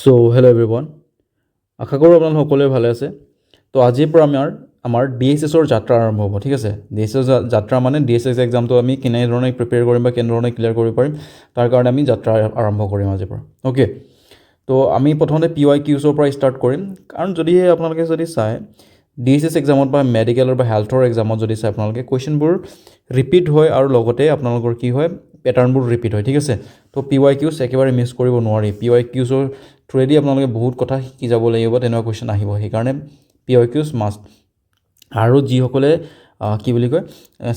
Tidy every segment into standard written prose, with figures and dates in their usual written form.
So hello' everyone, আশা কৰোঁ আপোনালোক সকলোৱে ভালে আছে। তো আজিৰ পৰা আমাৰ DSSৰ যাত্ৰা আৰম্ভ হ'ব, ঠিক আছে। DSS যাত্ৰা মানে DSS এক্সামটো আমি কেনেধৰণে প্ৰিপেয়াৰ কৰিম বা কেনেধৰণে ক্লিয়াৰ কৰিব পাৰিম, তাৰ কাৰণে আমি যাত্ৰা আৰম্ভ কৰিম আজিৰ পৰা। অ'কে, তো আমি প্ৰথমতে PYQৰ পৰা ষ্টাৰ্ট কৰিম। কাৰণ যদিহে আপোনালোকে যদি চায় DSS এক্সামত বা মেডিকেলৰ বা হেল্থৰ এক্সামত যদি চায় আপোনালোকে কুৱেশ্যনবোৰ ৰিপিট হয় আৰু লগতে আপোনালোকৰ কি হয় পেটাৰ্ণবোৰ ৰিপিট হয়, ঠিক আছে। তো PYQs একেবাৰে মিছ কৰিব নোৱাৰি। PYQৰ থ্ৰুৱেদি আপোনালোকে বহুত কথা শিকি যাব লাগিব, তেনেকুৱা কুৱেশ্যন আহিব। সেইকাৰণে PYQs মাষ্ট। আৰু যিসকলে কি বুলি কয়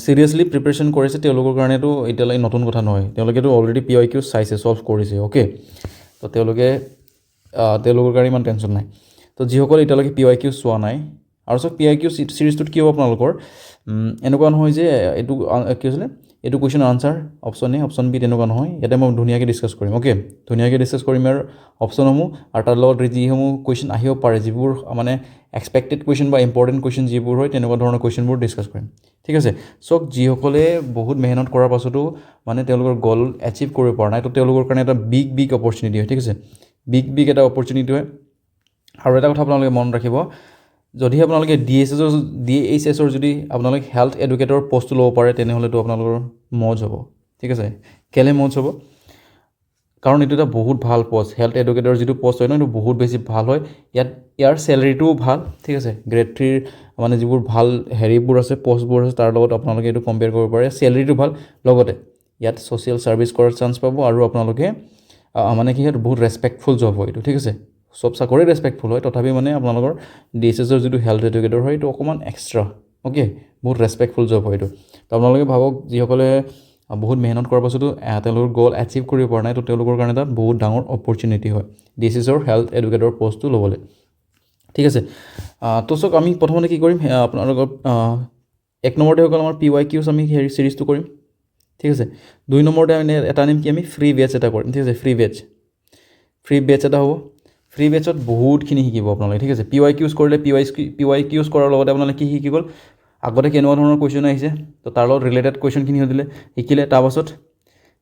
চিৰিয়াছলি প্ৰিপেৰেশ্যন কৰিছে তেওঁলোকৰ কাৰণেতো এতিয়ালৈকে নতুন কথা নহয়, তেওঁলোকেতো অলৰেডি PYQs চাইছে, ছল্ভ কৰিছে। অ'কে, তো তেওঁলোকৰ কাৰণে ইমান টেনশ্যন নাই। তো যিসকলে এতিয়ালৈকে PYQs চোৱা নাই আৰু চব PYQ চিৰিজটোত কি হ'ব আপোনালোকৰ এনেকুৱা নহয় যে এইটো কি হৈছিলে এইটো question answer option A option B, তেনেকুৱা নহয়। ইয়াতে মই ধুনীয়াকৈ ডিছকাছ কৰিম। অ'কে, ধুনীয়াকৈ ডিছকাছ কৰিম ইয়াৰ অপশ্যনসমূহ আৰু তাৰ লগত যিসমূহ কুৱেশ্যন আহিব পাৰে, যিবোৰ মানে এক্সপেক্টেড কুৱেশ্যন বা ইম্পৰ্টেণ্ট কুৱেশ্যন যিবোৰ হয়, তেনেকুৱা ধৰণৰ কুৱেশ্যনবোৰ ডিছকাছ কৰিম, ঠিক আছে। চব যিসকলে বহুত মেহনত কৰাৰ পাছতো মানে তেওঁলোকৰ গ'ল এচিভ কৰিব পৰা নাই, তো তেওঁলোকৰ কাৰণে এটা বিগ অপৰচুনিটি হয়, ঠিক আছে। বিগ এটা অপৰচুনিটি হয়। আৰু এটা কথা আপোনালোকে মনত ৰাখিব, যদিহে আপোনালোকে DSSৰ যদি আপোনালোকে হেল্থ এডুকেটৰ পষ্টটো ল'ব পাৰে, তেনেহ'লেতো আপোনালোকৰ মজ হ'ব, ঠিক আছে। কেলৈ মজ হ'ব? কাৰণ এইটো এটা বহুত ভাল পষ্ট। হেল্থ এডুকেটৰ যিটো পষ্ট হয় ন, এইটো বহুত বেছি ভাল হয়। ইয়াৰ চেলেৰিটোও ভাল, ঠিক আছে। গ্ৰেড 3 মানে যিবোৰ ভাল হেৰিবোৰ আছে, পষ্টবোৰ আছে, তাৰ লগত আপোনালোকে এইটো কম্পেয়াৰ কৰিব পাৰে। চেলেৰিটো ভাল, লগতে ইয়াত ছ'চিয়েল ছাৰ্ভিচ কৰাৰ চান্স পাব আৰু আপোনালোকে মানে কি হয় বহুত ৰেচপেক্টফুল জব হয় এইটো, ঠিক আছে। চব চাকৰি ৰেচপেক্টফুল হয়, তথাপি মানে আপোনালোকৰ DSSৰ যিটো হেল্থ এডুকেটৰ হয়, এইটো অকণমান এক্সট্ৰা। অ'কে, বহুত ৰেচপেক্টফুল জব হয় এইটো। তো আপোনালোকে ভাবক, যিসকলে বহুত মেহনত কৰাৰ পাছতো তেওঁলোকৰ গ'ল এচিভ কৰিব পৰা নাই, তো তেওঁলোকৰ কাৰণে এটা বহুত ডাঙৰ অপৰচুনিটি হয় DSSৰ হেল্থ এডুকেটৰ পষ্টটো ল'বলৈ, ঠিক আছে। তো চাওক, আমি প্ৰথমতে কি কৰিম, আপোনালোকৰ 1 নম্বৰতে হৈ গ'ল আমাৰ PYQs, আমি হেৰি চিৰিজটো কৰিম, ঠিক আছে। 2 নম্বৰতে আমি এটা আনিম কি, আমি ফ্ৰী বেটছ এটা কৰিম, ঠিক আছে। ফ্ৰী বেটছ এটা হ'ব। ফ্ৰী বেটছত বহুতখিনি শিকিব আপোনালোকে, ঠিক আছে। PYQs কৰিলে PYQs কৰাৰ লগতে আপোনালোকে কি শিকি গ'ল, আগতে কেনেকুৱা ধৰণৰ কুৱেশ্যন আহিছে, তো তাৰ লগত ৰিলেটেড কুৱেশ্যনখিনি শিকিলে। তাৰপাছত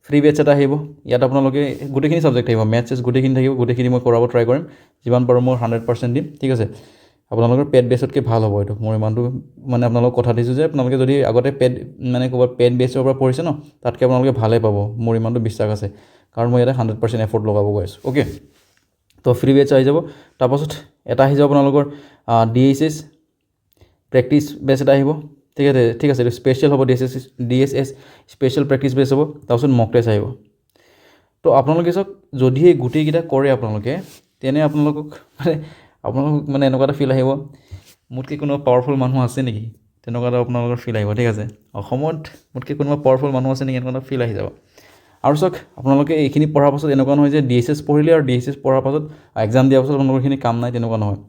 ফ্ৰী বেটছ এটা আহিব। ইয়াত আপোনালোকে গোটেইখিনি ছাবজেক্ট আহিব, মেথছ গোটেইখিনি থাকিব। গোটেইখিনি মই কৰাব ট্ৰাই কৰিম, যিমান পাৰোঁ মই 100% দিম, ঠিক আছে। আপোনালোকৰ পেড বেছতকৈ ভাল হ'ব এইটো, মই ইমানটো মানে আপোনালোকক কথা দিছোঁ যে আপোনালোকে যদি আগতে ক'ৰবাত পেড বেছৰ পৰা পঢ়িছে ন, তাতকৈ আপোনালোকে ভালেই পাব, মোৰ ইমানটো বিশ্বাস আছে। কাৰণ মই ইয়াতে 100% এফৰ্ট লগাব গৈ আছোঁ। অ'কে, তো ফ্ৰী বেটছ আহি যাব। তাৰপাছত এটা আহি যাব আপোনালোকৰ DSS প্ৰেক্টিছ বেছ এটা আহিব, ঠিক আছে। এইটো স্পেচিয়েল হ'ব, DSS স্পেচিয়েল প্ৰেক্টিছ বেছ হ'ব। তাৰপাছত মক টেষ্ট আহিব। তো আপোনালোকে চাওক, যদি এই গোটেইকেইটা কৰে আপোনালোকে, তেনে আপোনালোকক মানে এনেকুৱা এটা ফিল আহিব, মোতকৈ কোনোবা পাৱাৰফুল মানুহ আছে নেকি, তেনেকুৱা এটা আপোনালোকৰ ফিল আহিব, ঠিক আছে। অসমত মোতকৈ কোনোবা পাৱাৰফুল মানুহ আছে নেকি, এনেকুৱা এটা ফিল আহি যাব। আৰু চাওক, আপোনালোকে এইখিনি পঢ়াৰ পাছত এনেকুৱা নহয় যে DSS পঢ়িলে আৰু DSS পঢ়াৰ পাছত এক্সাম দিয়াৰ পাছত আপোনালোকৰ এইখিনি কাম নাই, তেনেকুৱা নহয়।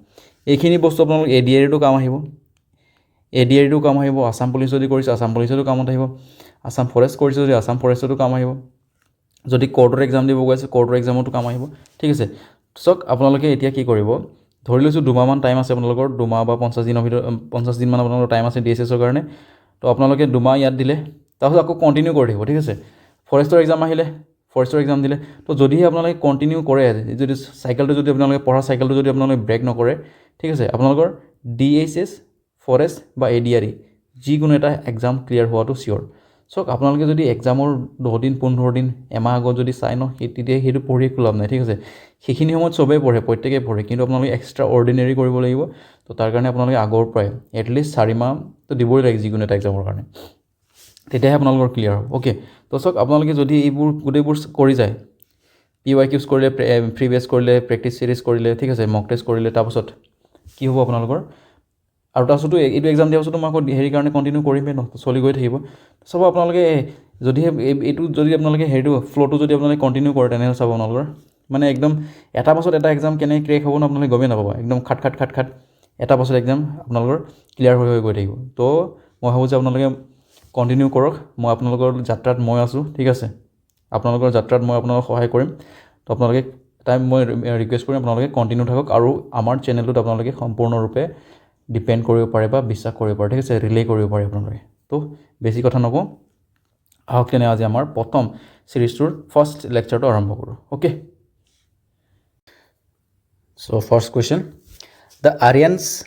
এইখিনি বস্তু আপোনালোকৰ ADRতো কাম আহিব, কাম আহিব। আছাম পুলিচ যদি কৰিছে, আছাম পুলিচতো কামত আহিব। আছাম ফৰেষ্ট কৰিছে যদি আছাম ফৰেষ্টতো কাম আহিব। যদি কোৰ্টৰ এক্সাম দিব গৈ আছে, কোৰ্টৰ এক্সামতো কাম আহিব, ঠিক আছে। চাওক, আপোনালোকে এতিয়া কি কৰিব, ধৰি লৈছোঁ 2 মাহমান টাইম আছে আপোনালোকৰ, 2 মাহ বা 50 দিনৰ ভিতৰত 50 দিনমান আপোনালোকৰ টাইম আছে DSSৰ কাৰণে। তো আপোনালোকে 2 মাহ ইয়াত দিলে, তাৰপিছত আকৌ কণ্টিনিউ কৰি থাকিব, ঠিক আছে। ফৰেষ্টৰ এক্সাম আহিলে, ফৰেষ্টৰ এক্সাম দিলে। তো যদিহে আপোনালোকে কণ্টিনিউ কৰে, যদি আপোনালোকে পঢ়া চাইকেলটো যদি আপোনালোকে ব্ৰেক নকৰে, ঠিক আছে, আপোনালোকৰ DSS ফৰেষ্ট বা ADRE যিকোনো এটা এক্সাম ক্লিয়াৰ হোৱাটো চিয়'ৰ। চাওক, আপোনালোকে যদি এক্সামৰ 10 দিন 15 দিন এমাহ আগত যদি চাই ন, তেতিয়া সেইটো পঢ়ি একো লাভ নাই, ঠিক আছে। সেইখিনি সময়ত চবেই পঢ়ে, প্ৰত্যেকেই পঢ়ে, কিন্তু আপোনালোকে এক্সট্ৰা অৰ্ডিনেৰী কৰিব লাগিব। তো তাৰ কাৰণে আপোনালোকে আগৰ পৰাই এটলিষ্ট 4 মাহটো দিবই লাগে যিকোনো এটা এক্সামৰ কাৰণে, তেতিয়াহে আপোনালোকৰ ক্লিয়াৰ হ'ব। অ'কে, তো চাওক, আপোনালোকে যদি এইবোৰ গোটেইবোৰ কৰি যায়, PYQs কৰিলে, ফ্ৰী বেছ কৰিলে, প্ৰেক্টিছ চিৰিজ কৰিলে, ঠিক আছে, মক টেষ্ট কৰিলে, তাৰপাছত কি হ'ব আপোনালোকৰ, আৰু তাৰপাছতো এইটো এক্সাম দিয়াৰ পাছতো মই আকৌ হেৰি কাৰণে কণ্টিনিউ কৰিমেই ন, চলি গৈ থাকিব। চাব আপোনালোকে, যদিহে এইটো যদি আপোনালোকে হেৰিটো ফ্ল'টো যদি আপোনালোকে কণ্টিনিউ কৰে, তেনেহ'লে চাব আপোনালোকৰ মানে একদম এটা পাছত এটা এক্সাম কেনেকৈ ক্ৰেক হ'ব ন, আপোনালোকে গমেই নাপাব। একদম খাট এটা পাছত এক্সাম আপোনালোকৰ ক্লিয়াৰ হৈ গৈ থাকিব। তো মই ভাবোঁ যে আপোনালোকে কণ্টিনিউ কৰক। মই আপোনালোকৰ যাত্ৰাত মই আছোঁ, ঠিক আছে। আপোনালোকৰ যাত্ৰাত মই আপোনালোকক সহায় কৰিম। তো আপোনালোকে মই ৰিকুৱেষ্ট কৰিম, আপোনালোকে কণ্টিনিউ থাকক আৰু আমাৰ চেনেলটোত আপোনালোকে সম্পূৰ্ণৰূপে ডিপেণ্ড কৰিব পাৰে বা বিশ্বাস কৰিব পাৰে, ঠিক আছে, ৰিলে কৰিব পাৰে আপোনালোকে। তো বেছি কথা নকওঁ, আহক তেনে আজি আমাৰ প্ৰথম চিৰিজটোৰ ফাৰ্ষ্ট লেকচাৰটো আৰম্ভ কৰোঁ। Okay, So first question, the Aryans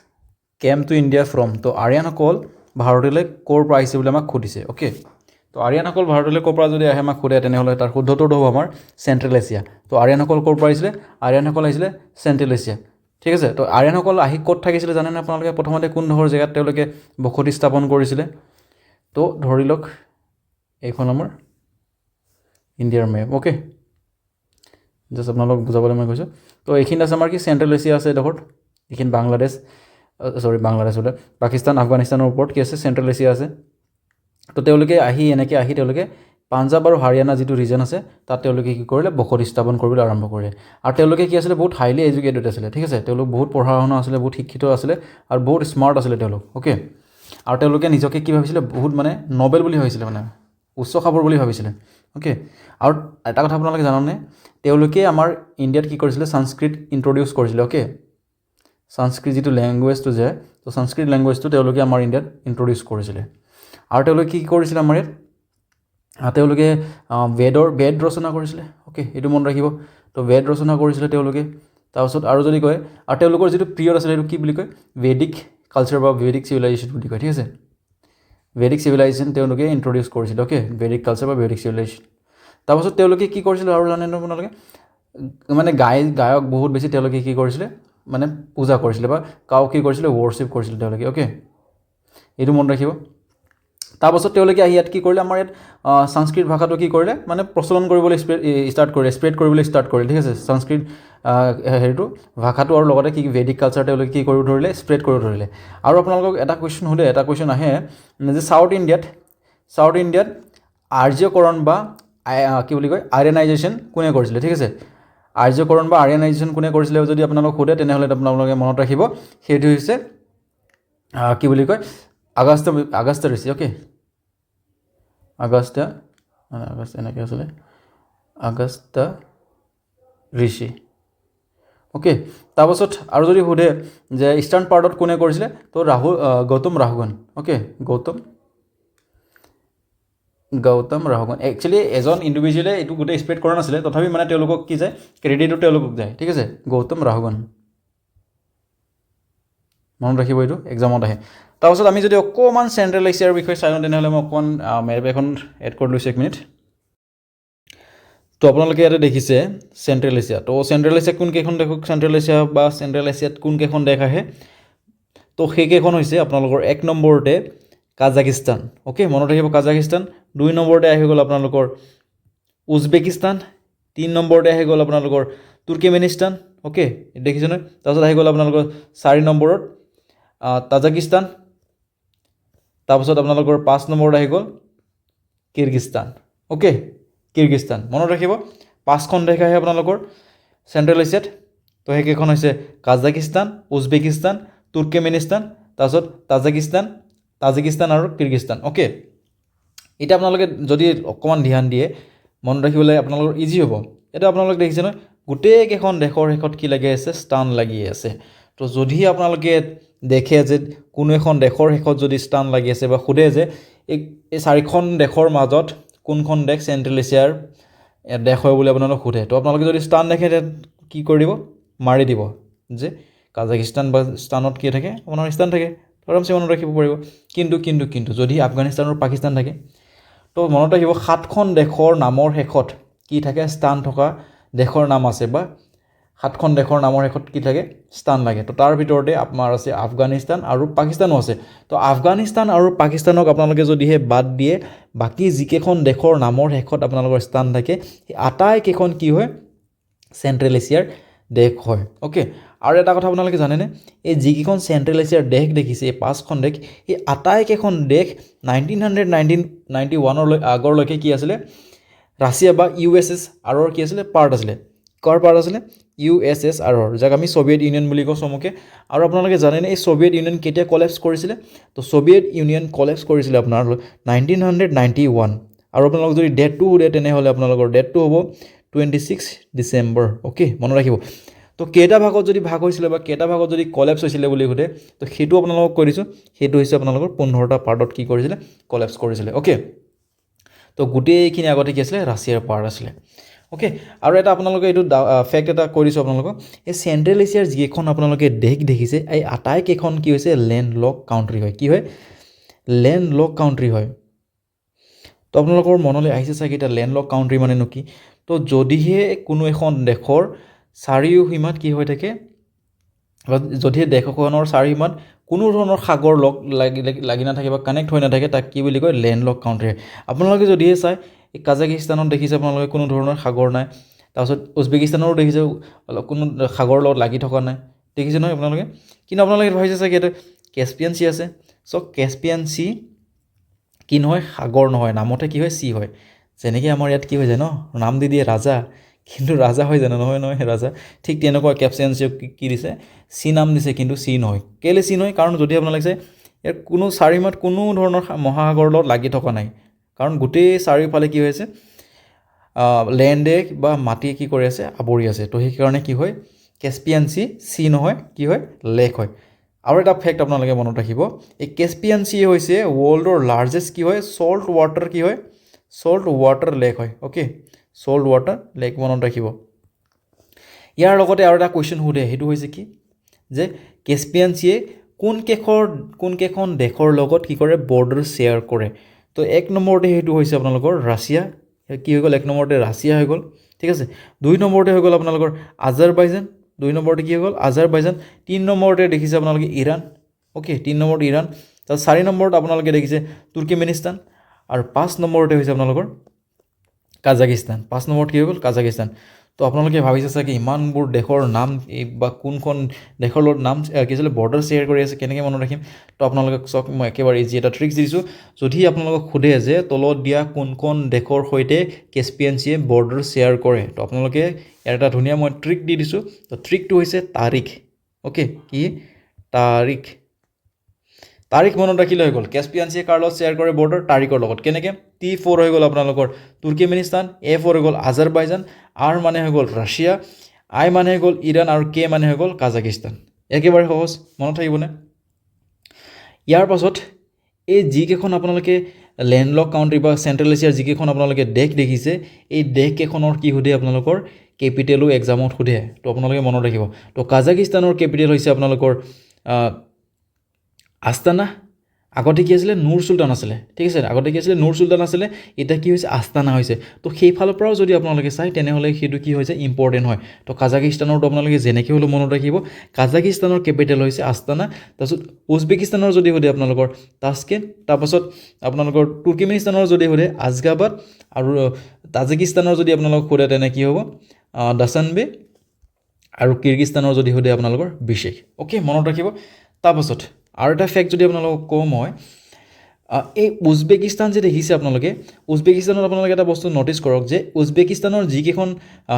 came to India from. তো আৰিয়ানসকল ভাৰতলৈ ক'ৰ পৰা আহিছে বুলি আমাক সুধিছে অ'কে। তো আৰিয়ানসকল ভাৰতলৈ ক'ৰ পৰা যদি আহে আমাক সোধে তেনেহ'লে তাৰ শুদ্ধ উত্তৰটো হ'ব আমাৰ চেণ্ট্ৰেল এছিয়া। তো আৰিয়ানসকল ক'ৰ পৰা আহিছিলে? আৰিয়ানসকল আহিছিলে চেণ্ট্ৰেল এছিয়া, ঠিক আছে। তো আৰিয়ানসকল আহি ক'ত থাকিছিলে জানেনে আপোনালোকে? প্ৰথমতে কোনডোখৰ জেগাত তেওঁলোকে বসতি স্থাপন কৰিছিলে? তো ধৰি লওক এইখন আমাৰ ইণ্ডিয়াৰ মেপ অ'কে, জাষ্ট আপোনালোকক বুজাবলৈ মই কৈছোঁ। তো এইখিনি আছে আমাৰ কি চেণ্ট্ৰেল এছিয়া আছে এডোখৰত, এইখিনি বাংলাদেশ বাংলাদেশ বোলে পাকিস্তান আফগানিস্তানৰ ওপৰত কি আছে চেণ্ট্ৰেল এছিয়া আছে। তো তেওঁলোকে এনেকৈ আহি তেওঁলোকে পাঞ্জাৱ আৰু হাৰিয়ানা যিটো ৰিজন আছে তাত তেওঁলোকে কি কৰিলে বসতি স্থাপন কৰিবলৈ আৰম্ভ কৰিলে। আৰু তেওঁলোকে কি আছিলে বহুত হাইলি এডুকেটেড আছিলে, ঠিক আছে। তেওঁলোক বহুত পঢ়া শুনা আছিলে, বহুত শিক্ষিত আছিলে আৰু বহুত স্মাৰ্ট আছিলে তেওঁলোক অ'কে। আৰু তেওঁলোকে নিজকে কি ভাবিছিলে বহুত মানে নবেল বুলি ভাবিছিলে, মানে উচ্চ খাবৰ বুলি ভাবিছিলে অ'কে। আৰু এটা কথা আপোনালোকে জাননে, তেওঁলোকে আমাৰ ইণ্ডিয়াত কি কৰিছিলে সংস্কৃত ইণ্ট্ৰডিউচ কৰিছিলে অ'কে। সংস্কৃত যিটো লেংগুৱেজটো যে, তো সংস্কৃত লেংগুৱেজটো তেওঁলোকে আমাৰ ইণ্ডিয়াত ইণ্ট্ৰডিউচ কৰিছিলে। আৰু তেওঁলোকে কি কৰিছিলে আমাৰ ইয়াত, তেওঁলোকে বেদ ৰচনা কৰিছিলে অ'কে, এইটো মনত ৰাখিব। তো বেদ ৰচনা কৰিছিলে তেওঁলোকে। তাৰপিছত আৰু যদি কয়, আৰু তেওঁলোকৰ যিটো পিৰিয়ড আছিলে সেইটো কি বুলি কয়, ভেদিক কালচাৰ বা ভেদিক চিভিলাইজেশ্যন বুলি কয়, ঠিক আছে। ভেদিক চিভিলাইজেশ্যন তেওঁলোকে ইণ্ট্ৰডিউচ কৰিছিলে অ'কে, ভেদিক কালচাৰ বা ভেদিক চিভিলাইজেশ্যন। তাৰপাছত তেওঁলোকে কি কৰিছিলে আৰু জানে আপোনালোকে, মানে গায়ক বহুত বেছি তেওঁলোকে কি কৰিছিলে মানে পূজা কৰিছিলে বা কাও কি কৰিছিলে ৱৰ্শ্বিপ কৰিছিলে তেওঁলোকে অ'কে, এইটো মনত ৰাখিব। তাৰপাছত তেওঁলোকে আহি ইয়াত কি কৰিলে, আমাৰ ইয়াত সংস্কৃত ভাষাটো কি কৰিলে মানে প্ৰচলন কৰিবলৈ স্প্ৰেড কৰিবলৈ ষ্টাৰ্ট কৰিলে, ঠিক আছে। সংস্কৃত হেৰিটো ভাষাটো আৰু লগতে কি ভেদিক কালচাৰ তেওঁলোকে কি কৰিব ধৰিলে, স্প্ৰেড কৰিব ধৰিলে। আৰু আপোনালোকক এটা কুৱেশ্যন আহে যে চাউথ ইণ্ডিয়াত আৰ্যকৰণ বা কি বুলি কয় আৰিয়ানাইজেশ্যন কোনে কৰিছিলে, ঠিক আছে। আৰ্যকৰণ বা আৰিয়ানাইজেশ্যন কোনে কৰিছিলে যদি আপোনালোকক সোধে তেনেহ'লে আপোনালোকে মনত ৰাখিব সেইটো হৈছে কি বুলি কয় আগষ্ট ঋষি অ'কে। আগষ্ট এনেকৈ আছিলে আগষ্ট ঋষি অ'কে। তাৰপাছত আৰু যদি সোধে যে ইষ্টাৰ্ণ পাৰ্টত কোনে কৰিছিলে, তো গৌতম ৰাহুগন অ'কে। গৌতম ৰাহুগন একচুৱেলি এজন ইণ্ডিভিজুৱেলে এইটো গোটেই স্প্ৰেড কৰা নাছিলে, তথাপি মানে তেওঁলোকক কি যায় ক্ৰেডিটটো তেওঁলোকক যায়, ঠিক আছে। গৌতম ৰাহুগন মনত ৰাখিব, এইটো এক্সামত আহে। তাৰপাছত আমি যদি অকণমান চেণ্ট্ৰেল এছিয়াৰ বিষয়ে চাই লওঁ তেনেহ'লে মই অকণমান মেপ এখন এড কৰি লৈছোঁ 1 মিনিট। তো আপোনালোকে ইয়াতে দেখিছে চেণ্ট্ৰেল এছিয়া। তো চেণ্ট্ৰেল এছিয়াত কোনকেইখন দেশ, চেণ্ট্ৰেল এছিয়াত কোনকেইখন দেশ আহে, তো সেইকেইখন হৈছে আপোনালোকৰ 1 নম্বৰতে কাজাকিস্তান অ'কে, মনত ৰাখিব কাজাকিস্তান। 2 নম্বৰতে আহি গ'ল আপোনালোকৰ উজবেকিস্তান। 3 নম্বৰতে আহি গ'ল আপোনালোকৰ তুৰ্কমেনিস্তান অ'কে, দেখিছে নহয়। তাৰপিছত আহি গ'ল আপোনালোকৰ 4 নম্বৰত তাজাকিস্তান। তাৰপিছত আপোনালোকৰ 5 নম্বৰত আহি গ'ল কিৰ্গিস্তান অ'কে, কিৰ্গিস্তান মনত ৰাখিব। 5খন দেশ আহে আপোনালোকৰ চেণ্ট্ৰেল এছিয়াত। তো সেইকেইখন হৈছে কাজাকিস্তান, উজবেকিস্তান, তুৰ্কমেনিস্তান, তাৰপিছত তাজিকিস্তান আৰু কিৰ্গিস্তান অ'কে। এতিয়া আপোনালোকে যদি অকণমান ধ্যান দিয়ে মনত ৰাখিবলৈ আপোনালোকৰ ইজি হ'ব। এতিয়া আপোনালোকে দেখিছে নহয় গোটেইকেইখন দেশৰ শেষত কি লাগি আছে, স্থান লাগি আছে। তো যদি আপোনালোকে দেখে যে কোনো এখন দেশৰ শেষত যদি স্থান লাগি আছে বা সোধে যে এই 4খন দেশৰ মাজত কোনখন দেশ চেণ্ট্ৰেল এছিয়াৰ দেশ হয় বুলি আপোনালোক সোধে, তো আপোনালোকে যদি স্থান দেখে কি কৰি দিব, মাৰি দিব যে কাজাকিস্তান বা স্থানত কি থাকে আপোনাৰ স্থান থাকে, আৰামছে মনত ৰাখিব পাৰিব। কিন্তু যদি আফগানিস্তান আৰু পাকিস্তান থাকে, তো মনত ৰাখিব 7খন দেশৰ নামৰ শেষত কি থাকে, স্থান থকা দেশৰ নাম আছে বা 7খন দেশৰ নামৰ শেষত কি থাকে, স্থান লাগে। তো তাৰ ভিতৰতে আপোনাৰ আছে আফগানিস্তান আৰু পাকিস্তানো আছে। তো আফগানিস্তান আৰু পাকিস্তানক আপোনালোকে যদিহে বাদ দিয়ে বাকী যিকেইখন দেশৰ নামৰ শেষত আপোনালোকৰ স্থান থাকে সেই আটাইকেইখন কি হয়, চেণ্ট্ৰেল এছিয়াৰ দেশ হয় অ'কে। আৰু এটা কথা আপোনালোকে জানেনে, এই যিকেইখন চেণ্ট্ৰেল এছিয়াৰ দেশ দেখিছে এই 5খন দেশ, এই আটাইকেইখন দেশ 1991 আগৰলৈকে কি আছিলে, ৰাছিয়া বা USSRৰ কি আছিলে পাৰ্ট আছিলে। কাৰ পাৰ্ট আছিলে, USSRৰ, যাক আমি ছ'ভিয়েট ইউনিয়ন বুলি কওঁ চমুকে। আৰু আপোনালোকে জানেনে এই ছ'ভিয়েট ইউনিয়ন কেতিয়া কলেপছ কৰিছিলে, তো ছ'ভিয়েট ইউনিয়ন কলেপছ কৰিছিলে আপোনাৰ 1991। আৰু আপোনালোক যদি ডেটটো সোধে তেনেহ'লে আপোনালোকৰ ডেটটো হ'ব 26 ডিচেম্বৰ অ'কে, মনত ৰাখিব। তো কেইটা ভাগত যদি ভাগ হৈছিলে বা কেইটা ভাগত যদি কলেপছ হৈছিলে বুলি সোধে, তো সেইটো আপোনালোকক কৈ দিছোঁ, সেইটো হৈছে আপোনালোকৰ 15টা পাৰ্টত কি কৰিছিলে, কলেপছ কৰিছিলে অ'কে। তো গোটেইখিনি আগতে কি আছিলে, ৰাছিয়াৰ পাৰ্ট আছিলে। অ'কে আৰু এটা আপোনালোকে এইটো ফেক্ট এটা কৈ দিছোঁ আপোনালোকক এই চেণ্ট্ৰেল এছিয়াৰ যিকেইখন আপোনালোকে দেশ দেখিছে এই আটাইকেইখন কি হৈছে লেণ্ড লক কাউণ্ট্ৰি হয় কি হয় লেণ্ড লক কাউণ্ট্ৰি হয় তো আপোনালোকৰ মনলৈ আহিছে চাগে এতিয়া লেণ্ড লক কাউণ্ট্ৰি মানেনো কি তো যদিহে কোনো এখন দেশৰ চাৰিওসীমাত কি হৈ থাকে যদিহে দেশ এখনৰ চাৰিসীমাত কোনো ধৰণৰ সাগৰ লগ লাগি নাথাকে বা কানেক্ট হৈ নাথাকে তাক কি বুলি কয় লেণ্ড লক কাউণ্ট্ৰি আপোনালোকে যদিহে চাই এই কাজাকিস্তানত দেখিছে আপোনালোকে কোনো ধৰণৰ সাগৰ নাই তাৰপিছত উজবেকিস্তানৰো দেখিছে কোনো সাগৰৰ লগত লাগি থকা নাই দেখিছে নহয় আপোনালোকে কিন্তু আপোনালোকে ভাবিছে চাগে এইটো কেস্পিয়ান চি আছে চ' কেস্পিয়ান চি কি নহয় সাগৰ নহয় নামতে কি হয় চি হয় যেনেকৈ আমাৰ ইয়াত কি হৈ যায় ন নাম দি দিয়ে ৰাজা কিন্তু ৰাজা হৈ জানো নহয় নহয় ৰাজা ঠিক তেনেকুৱা কেস্পিয়ান চিক কি দিছে চি নাম দিছে কিন্তু চি নহয় কেলৈ চি নহয় কাৰণ যদি আপোনালোকে চাই ইয়াৰ কোনো চাৰিমাত কোনো ধৰণৰ মহাসাগৰৰ লগত লাগি থকা নাই কাৰণ গোটেই চাৰিওফালে কি হৈ আছে লেণ্ডে বা মাটি কি কৰি আছে আৱৰি আছে তো সেইকাৰণে কি হয় কেস্পিয়ান চি নহয় কি হয় লেক হয় আৰু এটা ফেক্ট আপোনালোকে মনত ৰাখিব এই কেস্পিয়ান চি হৈছে ৱৰ্ল্ডৰ লাৰ্জেষ্ট কি হয় চল্ট ৱাটাৰ কি হয় চল্ট ৱাটাৰ লেক হয় অ'কে চল্ট ৱাটাৰ লেক মনত ৰাখিব ইয়াৰ লগতে আৰু এটা কুৱেশ্যন সোধে সেইটো হৈছে কি যে কেস্পিয়ান চিয়ে কোনকেইখন দেশৰ লগত কি কৰে বৰ্ডাৰ শ্বেয়াৰ কৰে তো এক নম্বৰতে সেইটো হৈছে আপোনালোকৰ ৰাছিয়া কি হৈ গ'ল এক নম্বৰতে ৰাছিয়া হৈ গ'ল ঠিক আছে দুই নম্বৰতে হৈ গ'ল আপোনালোকৰ আজাৰবাইজান দুই নম্বৰতে কি হৈ গ'ল আজাৰবাইজান তিনি নম্বৰতে দেখিছে আপোনালোকে ইৰাণ অ'কে তিনি নম্বৰত ইৰাণ তাৰপিছত চাৰি নম্বৰত আপোনালোকে দেখিছে তুৰ্কমেনিস্তান আৰু পাঁচ নম্বৰতে হৈছে আপোনালোকৰ কাজাকিস্তান পাঁচ নম্বৰত কি হৈ গ'ল কাজাকিস্তান তো আপোনালোকে ভাবিছে চাগে ইমানবোৰ দেশৰ নাম বা কোনখন দেশৰ লগত নাম কি আছিলে বৰ্ডাৰ শ্বেয়াৰ কৰি আছে কেনেকৈ মনত ৰাখিম তো আপোনালোকে চাওক মই একেবাৰে ইজি এটা ট্ৰিক্স দিছোঁ যদি আপোনালোকক সোধে যে তলত দিয়া কোনখন দেশৰ সৈতে কেস্পিয়ান চিয়ে বৰ্ডাৰ শ্বেয়াৰ কৰে তো আপোনালোকে ইয়াৰ এটা ধুনীয়া মই ট্ৰিক দি দিছোঁ তো ট্ৰিকটো হৈছে তাৰিখ অ'কে কি তাৰিখ মনত ৰাখিলে হৈ গ'ল কেস্পিয়ান চিয়ে কাৰ লগত শ্বেয়াৰ কৰে বৰ্ডাৰ তাৰিখৰ লগত কেনেকৈ T4 হৈ গ'ল আপোনালোকৰ তুৰ্কমেনিস্তান A4 হৈ গ'ল আজাৰবাইজান R মানে হৈ গ'ল ৰাছিয়া I মানে হৈ গ'ল ইৰাণ আৰু K মানে হৈ গ'ল কাজাকিস্তান একেবাৰে সহজ মনত থাকিবনে ইয়াৰ পাছত এই যিকেইখন আপোনালোকে লেণ্ডলক কাউণ্ট্ৰি বা চেণ্ট্ৰেল এছিয়াৰ যিকেইখন আপোনালোকে দেশ দেখিছে এই দেশকেইখনৰ কি সোধে আপোনালোকৰ কেপিটেলো এক্সামত সোধে তো আপোনালোকে মনত ৰাখিব তো কাজাকিস্তানৰ কেপিটেল হৈছে আপোনালোকৰ আস্তানা আগতে কি আছিলে নুৰ চুলতান আছিলে ঠিক আছে আগতে কি আছিলে নুৰ চুলতান আছিলে এতিয়া কি হৈছে আস্তানা হৈছে তো সেইফালৰ পৰাও যদি আপোনালোকে চাই তেনেহ'লে সেইটো কি হৈছে ইম্পৰ্টেণ্ট হয় তো কাজাকিস্তানৰটো আপোনালোকে যেনেকৈ হ'লেও মনত ৰাখিব কাজাকিস্তানৰ কেপিটেল হৈছে আস্তানা তাৰপিছত উজবেকিস্তানৰ যদি সোধে আপোনালোকৰ তাস্কেণ্ট তাৰপাছত আপোনালোকৰ তুৰ্কমেনিস্তানৰ যদি সোধে আজগাবাদ আৰু তাজিকিস্তানৰ যদি আপোনালোকক সোধে তেনে কি হ'ব দাচানবে আৰু কিৰ্গিস্তানৰ যদি সোধে আপোনালোকৰ বিশেষ অ'কে মনত ৰাখিব তাৰপাছত আৰু এটা ফেক্ট যদি আপোনালোকক কওঁ মই এই উজবেকিস্তান যে দেখিছে আপোনালোকে উজবেকিস্তানত আপোনালোকে এটা বস্তু ন'টিছ কৰক যে উজবেকিস্তানৰ যিকেইখন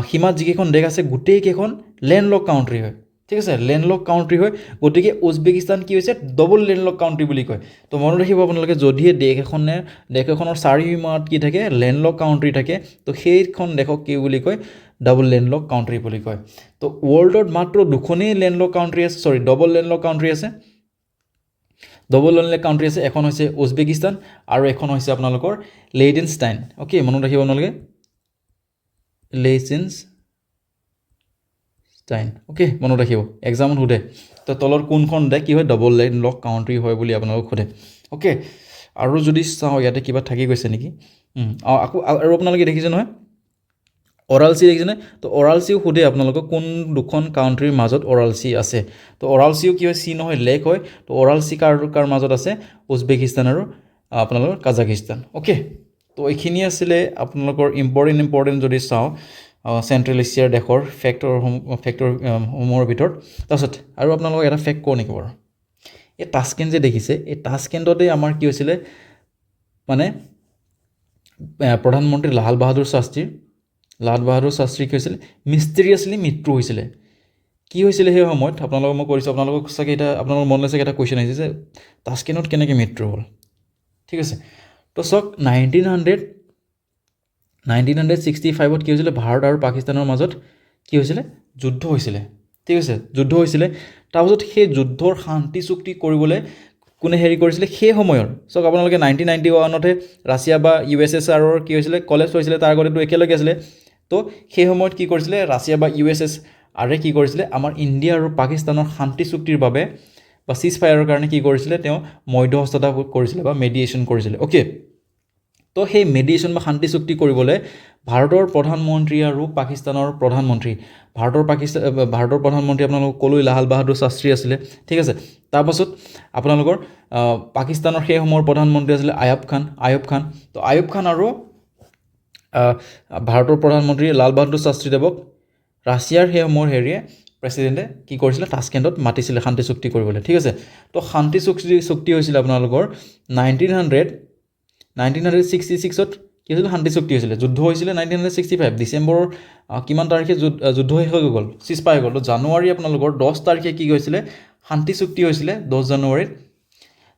সীমাত যিকেইখন দেশ আছে গোটেইকেইখন লেণ্ডলক কাউণ্ট্ৰি হয় ঠিক আছে লেণ্ডলক কাউণ্ট্ৰি হয় গতিকে উজবেকিস্তান কি হৈছে ডবল লেণ্ডলক কাউণ্ট্ৰি বুলি কয় তো মনত ৰাখিব আপোনালোকে যদিহে দেশ এখনৰ চাৰিসীমাত কি থাকে লেণ্ডলক কাউণ্ট্ৰি থাকে তো সেইখন দেশক কি বুলি কয় ডাবল লেণ্ডলক কাউণ্ট্ৰি বুলি কয় তো ৱৰ্ল্ডত মাত্ৰ দুখনেই লেণ্ডলক কাউণ্ট্ৰি আছে ডবল লেণ্ডলক কাউণ্ট্ৰি আছে ডবল লেণ্ডলক কাউণ্ট্ৰি আছে এখন হৈছে উজবেকিস্তান আৰু এখন হৈছে আপোনালোকৰ লেইডেনষ্টাইন অ'কে মনত ৰাখিব আপোনালোকে লেইডেনষ্টাইন অ'কে মনত ৰাখিব এক্সামত সোধে তো তলত কোনখন দেশ কি হয় ডবল লেণ্ডলক কাউণ্ট্ৰি হয় বুলি আপোনালোকক সোধে অ'কে আৰু যদি চাওঁ ইয়াতে কিবা থাকি গৈছে নেকি আকৌ আৰু আপোনালোকে দেখিছে নহয় অৰাল চি দেখিছেনে তো অৰাল চিও সোধে আপোনালোকক কোন দুখন কাউণ্ট্ৰিৰ মাজত অৰাল চি আছে তো অৰাল চিও কি হয় চি নহয় লেক হয় তো অৰাল চি কাৰ মাজত আছে উজবেকিস্তান আৰু আপোনালোকৰ কাজাকিস্তান অ'কে তো এইখিনি আছিলে আপোনালোকৰ ইম্পৰ্টেণ্ট যদি চাওঁ চেণ্ট্ৰেল এছিয়াৰ দেশৰ ফেক্টৰসমূহৰ ভিতৰত তাৰপিছত আৰু আপোনালোকক এটা ফেক্ট কওঁ নেকি বাৰু এই তাস্কেণ্ট যে দেখিছে এই তাস্কেণ্টতে আমাৰ কি হৈছিলে মানে প্ৰধানমন্ত্ৰী লাল বাহাদুৰ শাস্ত্ৰী কি হৈছিলে মিষ্টেৰিয়াছলি মৃত্যু হৈছিলে কি হৈছিলে সেই সময়ত আপোনালোকক মই কৰিছোঁ আপোনালোকক চাগে এটা আপোনালোকৰ মনলৈ চাগে এটা কুৱেশ্যন আহিছে যে তাস্কেণ্টত কেনেকৈ মৃত্যু হ'ল ঠিক আছে তো চাওক 1965 কি হৈছিলে ভাৰত আৰু পাকিস্তানৰ মাজত কি হৈছিলে যুদ্ধ হৈছিলে ঠিক আছে যুদ্ধ হৈছিলে তাৰপিছত সেই যুদ্ধৰ শান্তি চুক্তি কৰিবলৈ কোনে হেৰি কৰিছিলে সেই সময়ৰ চাওক আপোনালোকে 1991তে ৰাছিয়া বা USSRৰ কি হৈছিলে কলেজ হৈছিলে তাৰ আগতেতো একেলগে আছিলে তো সেই সময়ত কি কৰিছিলে ৰাছিয়া বা USSR কি কৰিছিলে আমাৰ ইণ্ডিয়া আৰু পাকিস্তানৰ শান্তি চুক্তিৰ বাবে বা চিজ ফায়াৰৰ কাৰণে কি কৰিছিলে তেওঁ মধ্যস্থতা কৰিছিলে বা মেডিয়েশ্যন কৰিছিলে অ'কে তো সেই মেডিয়েশ্যন বা শান্তি চুক্তি কৰিবলৈ ভাৰতৰ প্ৰধানমন্ত্ৰী আৰু পাকিস্তানৰ প্ৰধানমন্ত্ৰী ভাৰতৰ প্ৰধানমন্ত্ৰী আপোনালোকক ক'লৈ লাল বাহাদুৰ শাস্ত্ৰী আছিলে ঠিক আছে তাৰপাছত আপোনালোকৰ পাকিস্তানৰ সেই সময়ৰ প্ৰধানমন্ত্ৰী আছিলে আয়ুব খান তো আয়ুব খান আৰু ভাৰতৰ প্ৰধানমন্ত্ৰী লাল বাহাদুৰ শাস্ত্ৰীদেৱক ৰাছিয়াৰ সেই সময়ৰ প্ৰেছিডেণ্টে কি কৰিছিলে টাস্কেণ্টত মাতিছিলে শান্তি চুক্তি কৰিবলৈ ঠিক আছে তো শান্তি চুক্তি হৈছিলে আপোনালোকৰ 1966ত কি হৈছিলে শান্তি চুক্তি হৈছিলে যুদ্ধ হৈছিলে 1965 ডিচেম্বৰৰ কিমান তাৰিখে যুদ্ধ শেষ হৈ গ'ল চিজফায়াৰ হৈ গ'ল তো জানুৱাৰী আপোনালোকৰ 10 তাৰিখে কি হৈছিলে শান্তি চুক্তি হৈছিলে 10 জানুৱাৰীত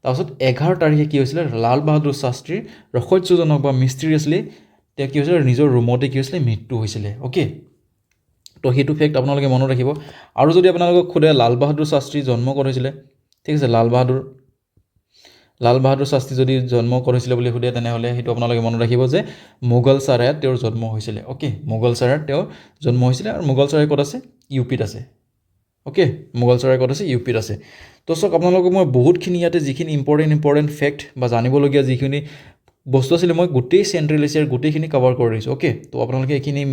তাৰপিছত 11 তাৰিখে কি হৈছিলে লাল বাহাদুৰ শাস্ত্ৰীৰ ৰহস্যজনক বা মিষ্টেৰিয়াছলি তেওঁ কি হৈছিলে নিজৰ ৰুমতে কি হৈছিলে মৃত্যু হৈছিলে অ'কে তো সেইটো ফেক্ট আপোনালোকে মনত ৰাখিব আৰু যদি আপোনালোকক সোধে লাল বাহাদুৰ শাস্ত্ৰী জন্ম ক'ত হৈছিলে ঠিক আছে লাল বাহাদুৰ শাস্ত্ৰী যদি জন্ম ক'ত হৈছিলে বুলি সোধে তেনেহ'লে সেইটো আপোনালোকে মনত ৰাখিব যে মোগলচাৰায়ত তেওঁৰ জন্ম হৈছিলে অ'কে মোগলচাৰায়ত তেওঁৰ জন্ম হৈছিলে আৰু মোগলচাৰাই ক'ত আছে UPত আছে অ'কে মোগলচাৰাই ক'ত আছে UPত আছে তো চাওক আপোনালোকক মই বহুতখিনি ইয়াতে যিখিনি ইম্পৰ্টেণ্ট ফেক্ট বা জানিবলগীয়া যিখিনি বস্তু আছিলে মই গোটেই চেণ্ট্ৰেল এছিয়াৰ গোটেইখিনি কভাৰ কৰি দিছোঁ অ'কে তো আপোনালোকে এইখিনি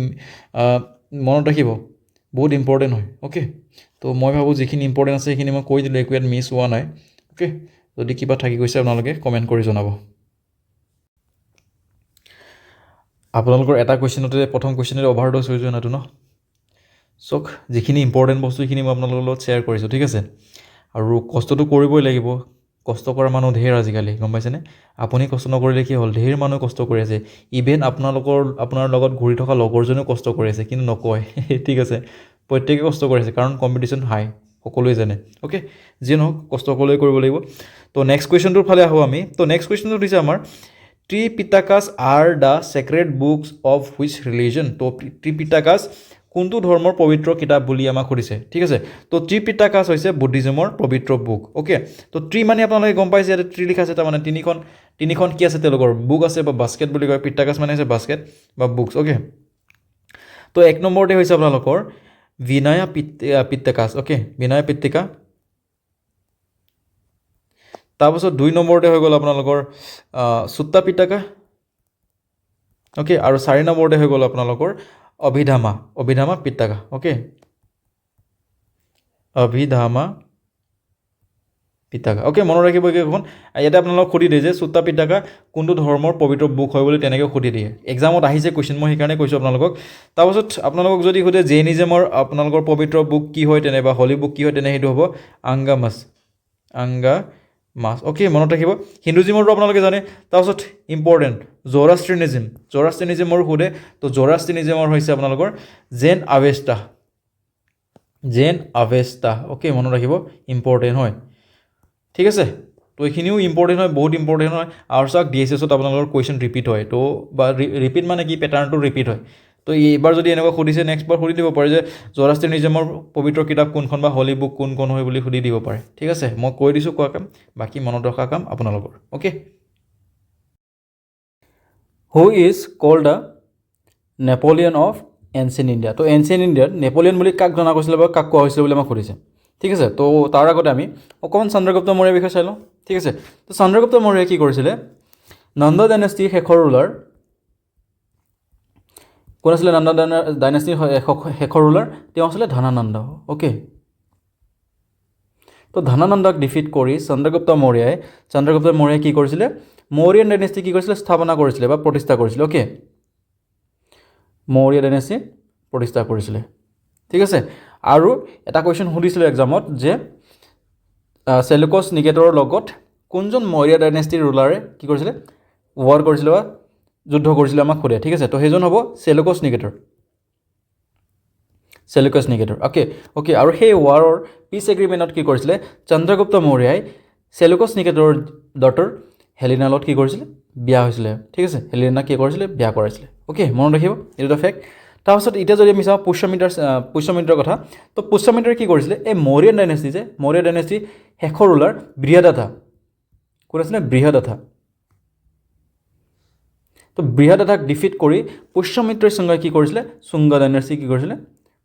মনত ৰাখিব বহুত ইম্পৰ্টেণ্ট হয় অ'কে তো মই ভাবোঁ যিখিনি ইম্পৰ্টেণ্ট আছে সেইখিনি মই কৈ দিলোঁ একো ইয়াত মিছ হোৱা নাই অ'কে যদি কিবা থাকি গৈছে আপোনালোকে কমেণ্ট কৰি জনাব আপোনালোকৰ এটা কুৱেশ্যনতে প্ৰথম কুৱেশ্যনতে অভাৰড'জ হৈ যোৱা নাইতো ন চাওক যিখিনি ইম্পৰ্টেণ্ট বস্তু সেইখিনি মই আপোনালোকৰ লগত শ্বেয়াৰ কৰিছোঁ ঠিক আছে আৰু কষ্টটো কৰিবই লাগিব কষ্ট কৰা মানুহ ঢেৰ আজিকালি গম পাইছেনে আপুনি কষ্ট নকৰিলে কি হ'ল ঢেৰ মানুহ কষ্ট কৰি আছে ইভেন আপোনাৰ লগত ঘূৰি থকা লগৰজনেও কষ্ট কৰি আছে কিন্তু নকয় ঠিক আছে প্ৰত্যেকে কষ্ট কৰি আছে কাৰণ কম্পিটিশ্যন হাই সকলোৱে জানে অ'কে যিয়ে নহওক কষ্ট সকলোৱে কৰিব লাগিব তো নেক্সট কুৱেশ্যনটোৰ ফালে আহোঁ আমি তো নেক্সট কুৱেশ্যনটো দিছে আমাৰ Tripitakas are the sacred books of which religion তো ত্ৰিপিটাকাছ কোনটো ধৰ্মৰ পবিত্ৰ কিতাপ বুলি আমাক সুধিছে ঠিক আছে তো ত্ৰিপিটাকাছ হৈছে বুদ্ধিজমৰ পবিত্ৰ বুক অ'কে তো মানে আপোনালোকে গম পাইছে ইয়াতে লিখা আছে তাৰমানে তিনিখন কি আছে তেওঁলোকৰ বুক আছে বা বাস্কেট বুলি কয় পিটাকাছ মানে হৈছে বাস্কেট বা বুকছ অ'কে তো 1 নম্বৰতে হৈছে আপোনালোকৰ বিনায়া পিট্টাকাছ অ'কে বিনায়া পিট্টিকা তাৰপাছত 2 নম্বৰতে হৈ গ'ল আপোনালোকৰ সুত্তা পিট্টাকা অ'কে আৰু 4 নম্বৰতে হৈ গ'ল আপোনালোকৰ অভিধামা পিট্টাকা অ'কে অভিধামা পিট্টাকা অ'কে মনত ৰাখিব এইকেইখন ইয়াতে আপোনালোকক সুধি দিয়ে যে সুত্তা পিট্টাকা কোনটো ধৰ্মৰ পবিত্ৰ বুক হয় বুলি তেনেকৈ সুধি দিয়ে এক্সামত আহিছে কুৱেশ্যন মই সেইকাৰণে কৈছোঁ আপোনালোকক তাৰপাছত আপোনালোকক যদি সোধে জেইনিজমৰ আপোনালোকৰ পবিত্ৰ বুক কি হয় তেনে বা হলি বুক কি হয় তেনে সেইটো হ'ব আংগামাছ অ'কে মনত ৰাখিব হিন্দুজিমৰটো আপোনালোকে জানে তাৰপাছত ইম্পৰ্টেণ্ট জৰাষ্ট্ৰিনিজিমৰ সোধে তো জৰাষ্ট্ৰিনিজিমৰ হৈছে আপোনালোকৰ জেন আভেষ্টা অ'কে মনত ৰাখিব ইম্পৰ্টেণ্ট হয় ঠিক আছে তো এইখিনিও ইম্পৰ্টেণ্ট হয় বহুত ইম্পৰ্টেণ্ট হয় আৰু চাওক DSSত আপোনালোকৰ কুৱেশ্যন ৰিপিট হয় তো বা ৰিপিট মানে কি পেটাৰ্ণটো ৰিপিট হয় তো এইবাৰ যদি এনেকুৱা সুধিছে নেক্সটবাৰ সুধি দিব পাৰে যে জৰাষ্ট্ৰিনিজিমৰ পবিত্ৰ কিতাপ কোনখন বা হলি বুক কোনখন হয় বুলি সুধি দিব পাৰে ঠিক আছে মই কৈ দিছোঁ কোৱা কাম বাকী মনত ৰখা কাম আপোনালোকৰ okay who is called the Napoleon of ancient India তো এনচিয়েণ্ট ইণ্ডিয়াত নেপলিয়ন বুলি কাক জনা গৈছিলে বা কাক কোৱা হৈছিলে বুলি আমাক সুধিছে ঠিক আছে তো তাৰ আগতে আমি অকণমান চন্দ্ৰগুপ্ত মৌৰ্যৰ বিষয়ে চাই লওঁ ঠিক আছে তো চন্দ্ৰগুপ্ত মৌৰ্যই কি কৰিছিলে নন্দ ডাইনেষ্টিৰ শেষৰ ৰুলাৰ কোন আছিলে নন্দ ডাইনেষ্টিৰ শেষৰ ৰুলাৰ তেওঁ আছিলে ধনানন্দ অ'কে তো ধনানন্দক ডিফিট কৰি চন্দ্ৰগুপ্ত মৌৰ্যই কি কৰিছিলে মৌৰ্যন ডাইনেষ্টি কি কৰিছিলে স্থাপনা কৰিছিলে বা প্ৰতিষ্ঠা কৰিছিলে অ'কে মৌৰ্য ডাইনেষ্টি প্ৰতিষ্ঠা কৰিছিলে ঠিক আছে আৰু এটা কুৱেশ্যন সুধিছিলে এক্সামত যে চেলুকাছ নিকেটৰৰ লগত কোনজন মৌৰ্য ডাইনেষ্টিৰ ৰুলাৰে কি কৰিছিলে ৱাৰ কৰিছিলে বা যুদ্ধ কৰিছিলে আমাক সোধে ঠিক আছে তো সেইজন হ'ব চেলুকাছ নিকেটৰ অ'কে আৰু সেই ৱাৰৰ পিছ এগ্ৰিমেণ্টত কি কৰিছিলে চন্দ্ৰগুপ্ত মৌৰ্যই চেলুকাছ নিকেটৰৰ ডটাৰ হেলিনাৰ লগত কি কৰিছিলে বিয়া হৈছিলে ঠিক আছে হেলিনাক কি কৰিছিলে বিয়া কৰাইছিলে অ'কে মনত ৰাখিব এইটো এটা ফেক্ট তাৰপাছত এতিয়া যদি আমি চাওঁ পুষ্যমিত্ৰৰ কথা তো পুষ্যমিত্ৰই কি কৰিছিলে এই মৌৰ্য ডাইনেষ্টি শেষৰ ৰুলাৰ বৃহদাথা কোন আছিলে বৃহদাথা তো বৃহদাথাক ডিফিট কৰি পুষ্যমিত্ৰ সিংহই কি কৰিছিলে শুঙ্গ ডাইনেষ্টি কি কৰিছিলে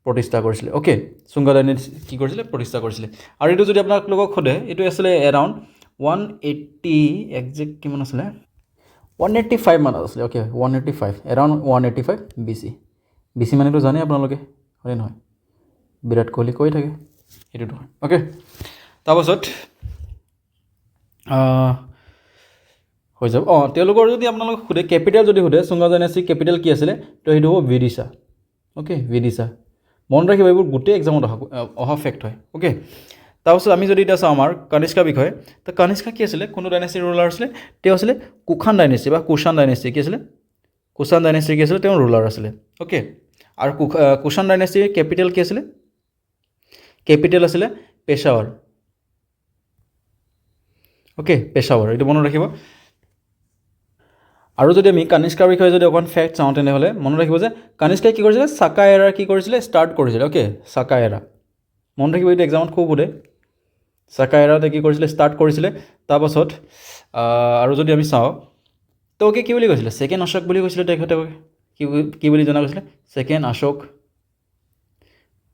প্ৰতিষ্ঠা কৰিছিলে অ'কে শুঙ্গ ডাইনেষ্টি কি কৰিছিলে প্ৰতিষ্ঠা কৰিছিলে আৰু এইটো যদি আপোনালোকক সোধে এইটো আছিলে এৰাউণ্ড 180 একজেক্ট কিমান আছিলে 185 মান আছিলে অ'কে 185 এৰাউণ্ড 185 BC মানেতো জানে আপোনালোকে হয় নহয় বিৰাট কোহলি কৈ থাকে সেইটোতো হয় অ'কে তাৰপাছত হৈ যাব তেওঁলোকৰ যদি আপোনালোকক সোধে কেপিটেল যদি সোধে শুঙ্গ ডাইনেষ্টিৰ কেপিটেল কি আছিলে তো সেইটো হ'ব বিদিশা অ'কে বিদিশা মনত ৰাখিব এইবোৰ গোটেই এক্সামত অহা ফেক্ট হয় অ'কে তাৰপাছত আমি যদি এতিয়া চাওঁ আমাৰ কনিষ্কা বিষয়ে তো কনিষ্কা কি আছিলে কোনটো ডাইনেষ্টিৰ ৰুলাৰ আছিলে তেওঁ আছিলে কুখান ডাইনেষ্টি বা কুষাণ ডাইনেষ্টি কি আছিলে কুষাণ ডাইনেষ্টিৰ কি আছিলে তেওঁ ৰুলাৰ আছিলে অ'কে আৰু কুষাণ ডাইনেষ্টিৰ কেপিটেল কি আছিলে কেপিটেল আছিলে পেছাৱাৰ অ'কে পেছাৱাৰ এইটো মনত ৰাখিব আৰু যদি আমি কনিষ্কাৰ বিষয়ে যদি অকণ ফেক্ট চাওঁ তেনেহ'লে মনত ৰাখিব যে কনিষ্কাই কি কৰিছিলে চাকা এৰা কি কৰিছিলে ষ্টাৰ্ট কৰিছিলে অ'কে চাকা এৰা মনত ৰাখিব এইটো এক্সামত খুব সোধে চাকা এৰাতে কি কৰিছিলে ষ্টাৰ্ট কৰিছিলে তাৰপাছত আৰু যদি আমি চাওঁ তেওঁকে কি বুলি কৈছিলে ছেকেণ্ড অশোক বুলি কৈছিলে তেখেতক কি বুলি জনা গৈছিলে second Ashok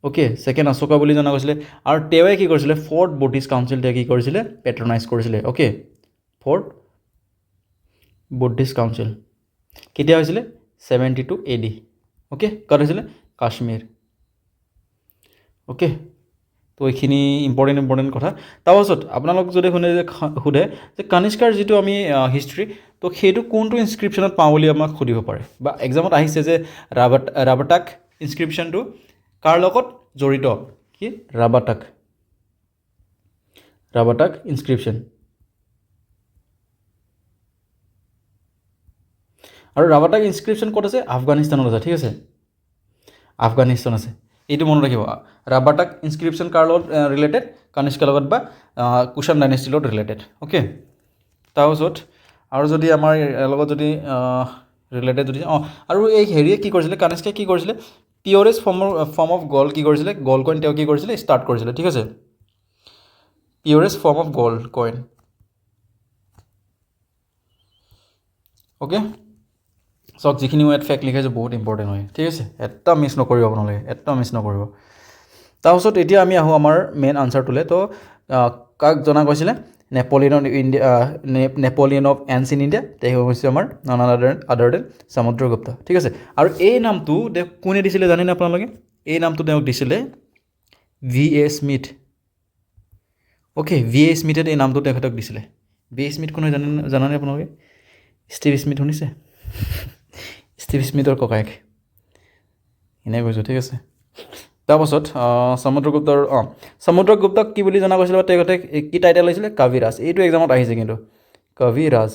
okay second Ashoka বুলি জনা গৈছিলে আৰু তেওঁৱে কি কৰিছিলে ফ'ৰ্থ বুদ্ধিষ্ট কাউন্সিল তেওঁ কি কৰিছিলে পেট্ৰনাইজ কৰিছিলে অ'কে ফ'ৰ্থ বুদ্ধিষ্ট কাউন্সিল কেতিয়া হৈছিলে 72 AD অ'কে ক'ত হৈছিলে কাশ্মীৰ অ'কে তো এইখিনি ইম্পৰ্টেণ্ট কথা তাৰপাছত আপোনালোক যদি সোধে যে কনিষ্কাৰ যিটো আমি হিষ্ট্ৰী তো সেইটো কোনটো ইনস্ক্ৰিপশ্যনত পাওঁ বুলি আমাক সুধিব পাৰে বা এক্সামত আহিছে যে ৰাবাটাক ইনস্ক্ৰিপশ্যনটো কাৰ লগত জড়িত কি ৰাবাটাক ইনস্ক্ৰিপশ্যন আৰু ৰাবাটাক ইনস্ক্ৰিপশ্যন ক'ত আছে আফগানিস্তানত আছে ঠিক আছে আফগানিস্তান আছে এইটো মনত ৰাখিব ৰাবাটাক ইনস্ক্ৰিপশ্যন কাৰ লগত ৰিলেটেড কনিষ্কাৰ লগত বা কুষাণ ডাইনেষ্টিৰ লগত ৰিলেটেড অ'কে তাৰপাছত আৰু যদি আমাৰ লগত যদি ৰিলেটেড যদি আৰু এই হেৰিয়ে কি কৰিছিলে কনিষ্কাই কি কৰিছিলে পিয়ৰেষ্ট ফৰ্ম অফ গল্ড কি কৰিছিলে গল্ড কইন তেওঁ কি কৰিছিলে ষ্টাৰ্ট কৰিছিলে ঠিক আছে purest form of gold coin okay চাওক যিখিনি মই ইয়াত ফেক্ট লিখাইছোঁ বহুত ইম্পৰ্টেণ্ট হয় ঠিক আছে এটা মিছ নকৰিব আপোনালোকে এটা মিছ নকৰিব তাৰপাছত এতিয়া আমি আহোঁ আমাৰ মেইন আনচাৰটোলৈ তো কাক জনা গৈছিলে নেপলিয়ন অফ এনচিন ইণ্ডিয়া তেওঁ হৈছে আমাৰ নন আদাৰ দেন সমুদ্ৰগুপ্ত ঠিক আছে আৰু এই নামটো তেওঁ কোনে দিছিলে জানেনে আপোনালোকে এই নামটো তেওঁক দিছিলে V.A. Smith okay V.A. স্মিথে এই নামটো তেখেতক দিছিলে V.A. স্মিথ কোনে জানানে আপোনালোকে ষ্টিভ স্মিথ শুনিছে ষ্টিভ স্মিথৰ ককায়েক এনে কৈছোঁ ঠিক আছে তাৰপাছত সমুদ্ৰগুপ্তক কি বুলি জনা গৈছিলে বা তেখেতে কি টাইটেল লৈছিলে কবিৰাজ এইটো এক্সামত আহিছে কিন্তু কবিৰাজ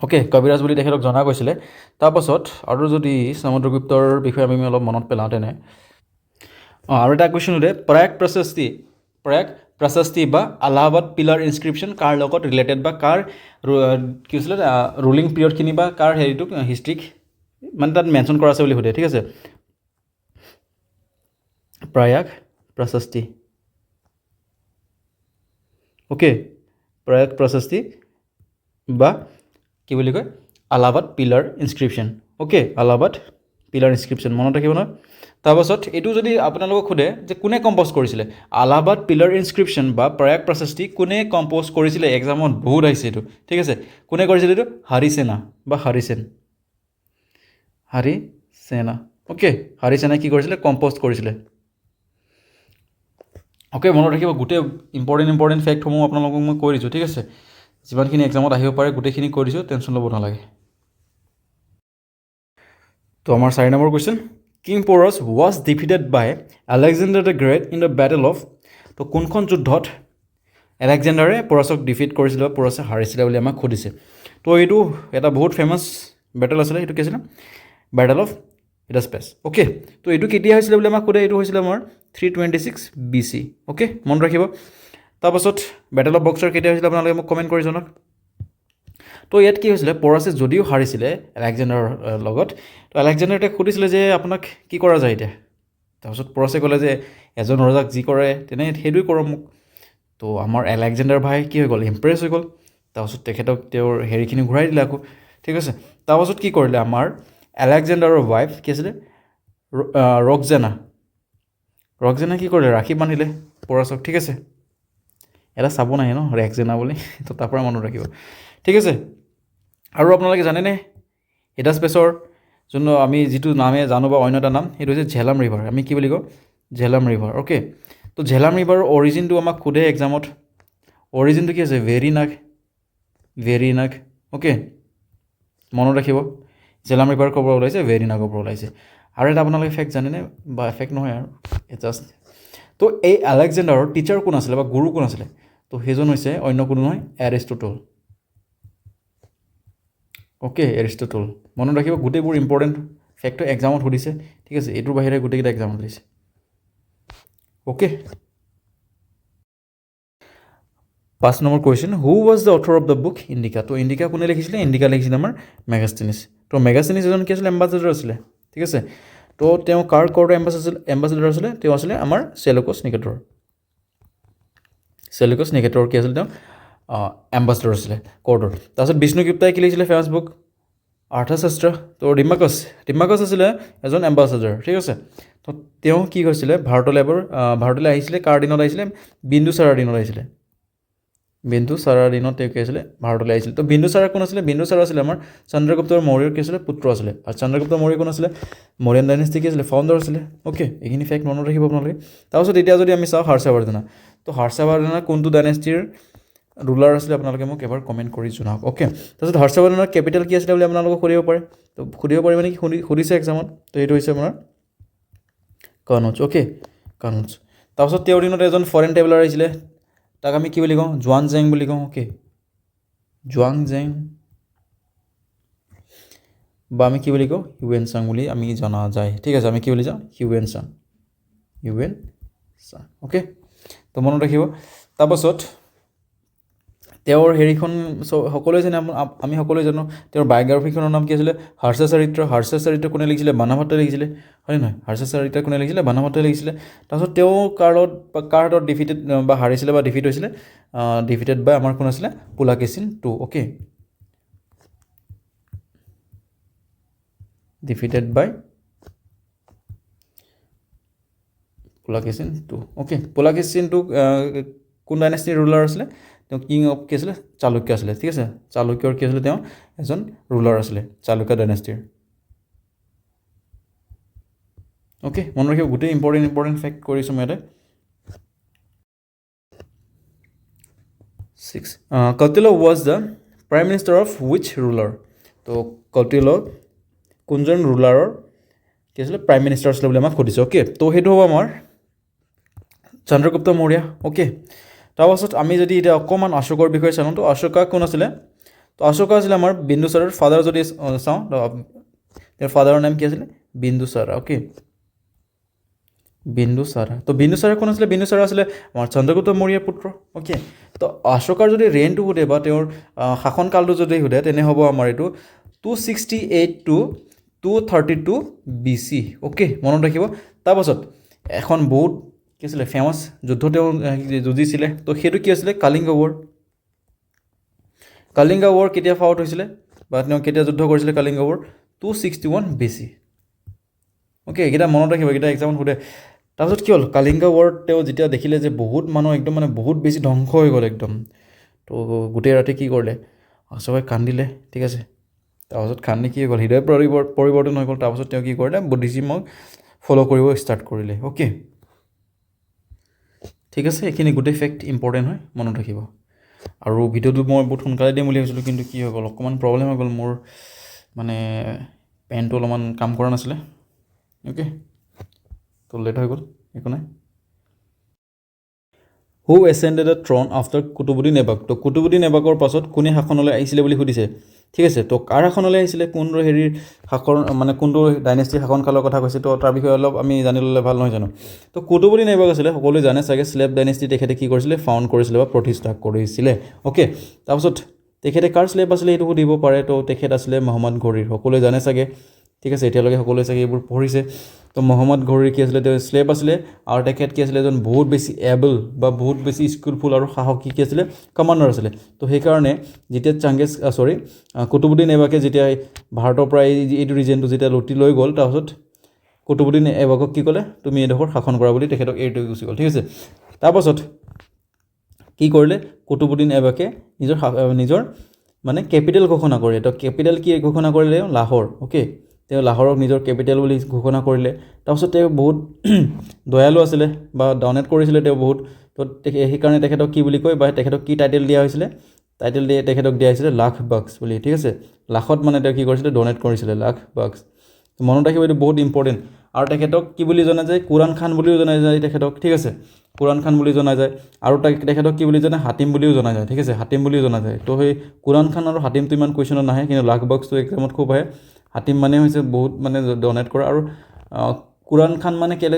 অ'কে কবিৰাজ বুলি তেখেতক জনা গৈছিলে তাৰপাছত আৰু যদি সমুদ্ৰগুপ্তৰ বিষয়ে আমি অলপ মনত পেলাওঁ তেনে আৰু এটা কুৱেশ্যন সোধে প্ৰয়াগ প্ৰশস্তি বা আলাহাবাদ পিলাৰ ইনস্ক্ৰিপশ্যন কাৰ লগত ৰিলেটেড বা কাৰ কি হৈছিলে ৰুলিং পিৰিয়ডখিনি বা কাৰ হেৰিটোক হিষ্ট্ৰিক মানে তাত মেনশ্যন কৰা আছে বুলি সোধে ঠিক আছে প্ৰয়াগ প্ৰশস্তি অ'কে প্ৰয়াগ প্ৰশস্তি বা কি বুলি কয় Allahabad pillar inscription okay Allahabad pillar inscription মনত ৰাখিব নহয় তাৰপাছত এইটো যদি আপোনালোকক সোধে যে কোনে কম্প'জ কৰিছিলে আলাহাবাদ পিলাৰ ইনস্ক্ৰিপশ্যন বা প্ৰয়াগ প্ৰশস্তি কোনে কম্প'জ কৰিছিলে এক্সামত বহুত আহিছে এইটো ঠিক আছে কোনে কৰিছিলে এইটো হৰিসেনা অ'কে হৰিসেনাই কি কৰিছিলে কম্প'জ কৰিছিলে অ'কে মনত ৰাখিব গোটেই ইম্পৰ্টেণ্ট ফেক্টসমূহ আপোনালোকক মই কৈ দিছোঁ ঠিক আছে যিমানখিনি এক্সামত আহিব পাৰে গোটেইখিনি কৈ দিছোঁ টেনশ্যন ল'ব নালাগে তো আমাৰ 4 number question king Porus was defeated by Alexander the Great in the battle of তো কোনখন যুদ্ধত আলেকজেণ্ডাৰে প'ৰাছক ডিফিট কৰিছিলে বা প'ৰাছে হাৰিছিলে বুলি আমাক সুধিছে তো এইটো এটা বহুত ফেমাছ বেটেল আছিলে সেইটো কি আছিলে বেটেল অফ ইডাস্পেচ অ'কে তো এইটো কেতিয়া হৈছিলে বুলি আমাক সোধে এইটো হৈছিলে আমাৰ 326 BC অ'কে মনত ৰাখিব তাৰপাছত বেটেল অফ বক্সাৰ কেতিয়া হৈছিলে আপোনালোকে মোক কমেণ্ট কৰি জনাওক তো ইয়াত কি হৈছিলে প'ৰাছে যদিও হাৰিছিলে আলেকজেণ্ডাৰৰ লগত তো আলেকজেণ্ডাৰে সুধিছিলে যে আপোনাক কি কৰা যায় এতিয়া তাৰপিছত প'ৰাছে ক'লে যে এজন ৰজাক যি কৰে তেনে সেইটোৱে কৰক মোক তো আমাৰ আলেকজেণ্ডাৰ ভাই কি হৈ গ'ল ইম্প্ৰেছ হৈ গ'ল তাৰপিছত তেখেতক তেওঁৰ হেৰিখিনি ঘূৰাই দিলে আকৌ ঠিক আছে তাৰপাছত কি কৰিলে আমাৰ আলেকজেণ্ডাৰৰ ৱাইফ কি আছিলে ৰকজেনা কি কৰিলে ৰাখি বান্ধিলে পৰাচক ঠিক আছে এটা চাব নাহে ন ৰেকজেনা বুলি তো তাৰ পৰা মনত ৰাখিব ঠিক আছে আৰু আপোনালোকে জানেনে এটা স্পেচৰ যোনটো আমি যিটো নামে জানো বা অন্য এটা নাম সেইটো হৈছে ঝেলাম ৰিভাৰ আমি কি বুলি কওঁ ঝেলাম ৰিভাৰ অ'কে তো ঝেলাম ৰিভাৰৰ অৰিজিনটো আমাক সোধে এক্সামত অৰিজিনটো কি আছে ভেৰিনাগ অ'কে মনত ৰাখিব ঝেলাম ৰিভাৰ ক'ৰ পৰা ওলাইছে ভেৰিনাগৰ পৰা ওলাইছে আৰু এটা আপোনালোকে ফেক্ট জানেনে বা এফেক্ট নহয় আৰু জাষ্ট তো এই আলেকজেণ্ডাৰৰ টিচাৰ কোন আছিলে বা গুৰু কোন আছিলে তো সেইজন হৈছে অন্য কোনো নহয় এৰিষ্টটল অ'কে এৰিষ্টটল মনত ৰাখিব গোটেইবোৰ ইম্পৰ্টেণ্ট ফেক্টৰ এক্সামত সুধিছে ঠিক আছে এইটোৰ বাহিৰে গোটেইকেইটা এক্সামত সুধিছে okay 5 number question who was the author of the book Indica তো ইণ্ডিকা কোনে লিখিছিলে ইণ্ডিকা লিখিছিলে আমাৰ মেগাষ্টিনিছ তো মেগাষ্টিনিছ এজন কি আছিলে এম্বাচেডৰ আছিলে ঠিক আছে তো তেওঁ কাৰ ক'ৰ এম্বাচেডৰ আছিলে তেওঁ আছিলে আমাৰ চেলুকাছ নিকেটৰ কি আছিল তেওঁ এম্বাচেডৰ আছিলে ক'ৰ্টৰ তাৰপিছত বিষ্ণুগুপ্তাই কি লিখিছিলে ফেমাছ বুক আৰ্থশাস্ত্ৰ তো ডিমাকছ আছিলে এজন এম্বাচেডৰ ঠিক আছে তো তেওঁ কি কৈছিলে ভাৰতলৈ আহিছিলে কাৰ দিনত আহিছিলে বিন্দুচাৰাৰ দিনত আহিছিলে বিন্দুচাৰাৰ দিনত তেওঁ কি আছিলে ভাৰতলৈ আহিছিলে তো বিন্দুচাৰা কোন আছিলে বিন্দুচাৰা আছিলে আমাৰ চন্দ্ৰগুপ্ত মৌৰ্যৰ কি আছিলে পুত্ৰ আছিলে আৰু চন্দ্ৰগুপ্ত মৌৰ্য কোন আছিলে মৌৰ্যন ডাইনেষ্টি কি আছিলে ফাউণ্ডাৰ আছিলে অ'কে এইখিনি ফেক্ট মনত ৰাখিব আপোনালোকে তাৰপিছত এতিয়া যদি আমি চাওঁ হৰ্ষবৰ্ধনা তো হৰ্ষবৰ্ধনা কোনটো ডাইনেষ্টিৰ ৰুলাৰ আছিলে আপোনালোকে মোক এবাৰ কমেণ্ট কৰি জনাওক অ'কে তাৰপিছত হৰ্ষবৰ্ধনৰ কেপিটেল কি আছিলে বুলি আপোনালোকক সুধিব পাৰে তো সুধিব পাৰিব নেকি সুধিছে এক্সামত তো এইটো হৈছে আপোনাৰ কানুজ অ'কে কানুজ তাৰপিছত তেওঁৰ দিনত এজন ফৰেইন ট্ৰেভেলাৰ আহিছিলে তাক আমি কি বুলি কওঁ জুৱানজেং বুলি কওঁ অ'কে জুৱানজেং বা আমি কি বুলি কওঁ হিউৱেনচাং বুলি আমি জনা যায় ঠিক আছে আমি কি বুলি যাওঁ হিউৱেনচাং অ'কে তো মনত ৰাখিব তাৰপাছত তেওঁৰ হেৰিখন সকলোৱে জানে আমি সকলোৱে জানো তেওঁৰ বায়'গ্ৰাফিখনৰ নাম কি আছিলে হৰ্ষচৰিত্ৰ কোনে লিখিছিলে বাণাভট্টই লিখিছিলে হয়নে নহয় হৰ্ষচৰিত্ৰ কোনে লিখিছিলে বাণাভট্টই লিখিছিলে তাৰপিছত তেওঁ কাৰ হাতত ডিফিটেড বা হাৰিছিলে বা ডিফিট হৈছিলে ডিফিটেড বাই আমাৰ কোন আছিলে পুলাকেচিন II অ'কে ডিফিটেড বাই পুলাকেচিন II অ'কে পুলাকেচিন II কোন ডাইনেষ্টিৰ ৰুলাৰ আছিলে তেওঁ কিং অফ কি আছিলে চালুক্য আছিলে ঠিক আছে চালুক্যৰ কি আছিলে তেওঁ এজন ৰুলাৰ আছিলে চালুক্য ডাইনেষ্টিৰ অ'কে মনত ৰাখিব গোটেই ইম্পৰ্টেণ্ট ফেক্ট কৰিছোঁ মই ইয়াতে 6 Kautilya was the prime minister of which ruler তো কৌটিল্য কোনজন ৰুলাৰৰ কি আছিলে প্ৰাইম মিনিষ্টাৰ আছিলে বুলি আমাক সুধিছে অ'কে তো সেইটো হ'ব আমাৰ চন্দ্ৰগুপ্ত মৌৰ্য অ'কে তাৰপাছত আমি যদি এতিয়া অকণমান অশোকৰ বিষয়ে চাওঁ তো অশোকা কোন আছিলে তো অশোকা আছিলে আমাৰ বিন্দুচাৰৰ ফাদাৰ যদি চাওঁ তেওঁৰ ফাদাৰৰ নাম কি আছিলে বিন্দুচাৰা অ'কে বিন্দুচাৰা তো বিন্দুচাৰা কোন আছিলে বিন্দুচাৰা আছিলে আমাৰ চন্দ্ৰগুপ্ত মৌৰ্যৰ পুত্ৰ অ'কে তো অশোকাৰ যদি ৰেইনটো সোধে বা তেওঁৰ শাসনকালটো যদি সোধে তেনে হ'ব আমাৰ এইটো 268 to 232 BC অ'কে মনত ৰাখিব তাৰপাছত এখন বহুত কি আছিলে ফেমাছ যুদ্ধ তেওঁ যুঁজিছিলে তো সেইটো কি আছিলে কালিংগ ৱাৰ কেতিয়া ফাউট হৈছিলে বা তেওঁ কেতিয়া যুদ্ধ কৰিছিলে কালিংগ ৱাৰ 261 BC অ'কে এইকেইটা মনত ৰাখিব এইকেইটা এক্সামত সোধে তাৰপিছত কি হ'ল কালিংগ ৱাৰত তেওঁ যেতিয়া দেখিলে যে বহুত মানুহ একদম মানে বহুত বেছি ধ্বংস হৈ গ'ল একদম তো গোটেই ৰাতি কি কৰিলে চবে কান্দিলে ঠিক আছে তাৰপাছত কান্দি কি হৈ গ'ল হৃদয় পৰিৱৰ্তন হৈ গ'ল তাৰপাছত তেওঁ কি কৰিলে বুদ্ধিজিমক ফ'ল' কৰিব ষ্টাৰ্ট কৰিলে অ'কে ঠিক আছে এইখিনি গোটেই ফেক্ট ইম্পৰ্টেণ্ট হয় মনত ৰাখিব আৰু ভিডিঅ'টো মই বহুত সোনকালে দিম বুলি ভাবিছিলোঁ কিন্তু কি হৈ গ'ল অকণমান প্ৰব্লেম হৈ গ'ল মোৰ মানে পেনটো অলপমান কাম কৰা নাছিলে অ'কে তো লেট হৈ গ'ল একো নাই হু এচেণ্ডেড দ্য থ্ৰন আফটাৰ কুতুবুদ্দিন এবাক তো কুতুবুদ্দিন এবাকৰ পাছত কোনে শাসনলৈ আহিছিলে বুলি সুধিছে ঠিক আছে তো কাৰ শাসনলৈ আহিছিলে কোনটো হেৰিৰ শাসন মানে কোনটো ডাইনেষ্টিৰ শাসনকালৰ কথা কৈছে তো তাৰ বিষয়ে অলপ আমি জানি ল'লে ভাল নহয় জানো তো কুতুবুদ্দিন এবাক আছিলে সকলোৱে জানে চাগে স্লেভ ডাইনেষ্টি তেখেতে কি কৰিছিলে ফাউণ্ড কৰিছিলে বা প্ৰতিষ্ঠা কৰিছিলে অ'কে তাৰপাছত তেখেতে কাৰ স্লেভ আছিলে সেইটো সুধিব পাৰে তো তেখেত আছিলে মহম্মদ ঘড়ীৰ সকলোৱে জানে চাগে ঠিক আছে এতিয়ালৈকে সকলোৱে চাগে এইবোৰ পঢ়িছে তো মহম্মদ ঘৌৰি কি আছিলে তেওঁ স্লেভ আছিলে আৰু তেখেত কি আছিলে এজন বহুত বেছি এবল বা বহুত বেছি স্কিলফুল আৰু সাহসী কি আছিলে কমাণ্ডাৰ আছিলে তো সেইকাৰণে যেতিয়া কুতুবুদ্দিন এইবাকে যেতিয়া ভাৰতৰ পৰা এইটো ৰিজনটো যেতিয়া লুটি লৈ গ'ল তাৰপিছত কুতুবুদ্দিন এইবাকক কি ক'লে তুমি এইডোখৰ শাসন কৰা বুলি তেখেতক এৰি থৈ গুচি গ'ল ঠিক আছে তাৰপাছত কি কৰিলে কুতুবুদ্দিন এইবাকে নিজৰ মানে কেপিটেল ঘোষণা কৰিলে তো কেপিটেল কি ঘোষণা কৰিলে লাহোৰ অ'কে তেওঁ লাহোৰক নিজৰ কেপিটেল বুলি ঘোষণা কৰিলে তাৰপিছত তেওঁ বহুত দয়ালু আছিলে বা ডনেট কৰিছিলে তেওঁ বহুত তো সেইকাৰণে তেখেতক কি বুলি কয় বা তেখেতক কি টাইটেল দিয়া হৈছিলে তেখেতক দিয়া হৈছিলে লাখ বাক্স বুলি ঠিক আছে লাখত মানে তেওঁ কি কৰিছিলে ডনেট কৰিছিলে লাখ বাক্স মনত ৰাখিব এইটো বহুত ইম্পৰ্টেণ্ট আৰু তেখেতক কি বুলি জনা যায় কুৰান খান বুলিও জনা যায় তেখেতক ঠিক আছে কুৰান খান বুলি জনা যায় আৰু তেখেতক কি বুলি জনা হাতিম বুলিও জনা যায় ঠিক আছে হাতিম বুলিও জনা যায় তো সেই কুৰান খান আৰু হাতিমটো ইমান কুৱেশ্যনত নাহে কিন্তু লাখ বাক্সটো এক্সামত খুব আহে হাতিম মানে হৈছে বহুত মানে ডনেট কৰা আৰু কুৰান খান মানে কেলৈ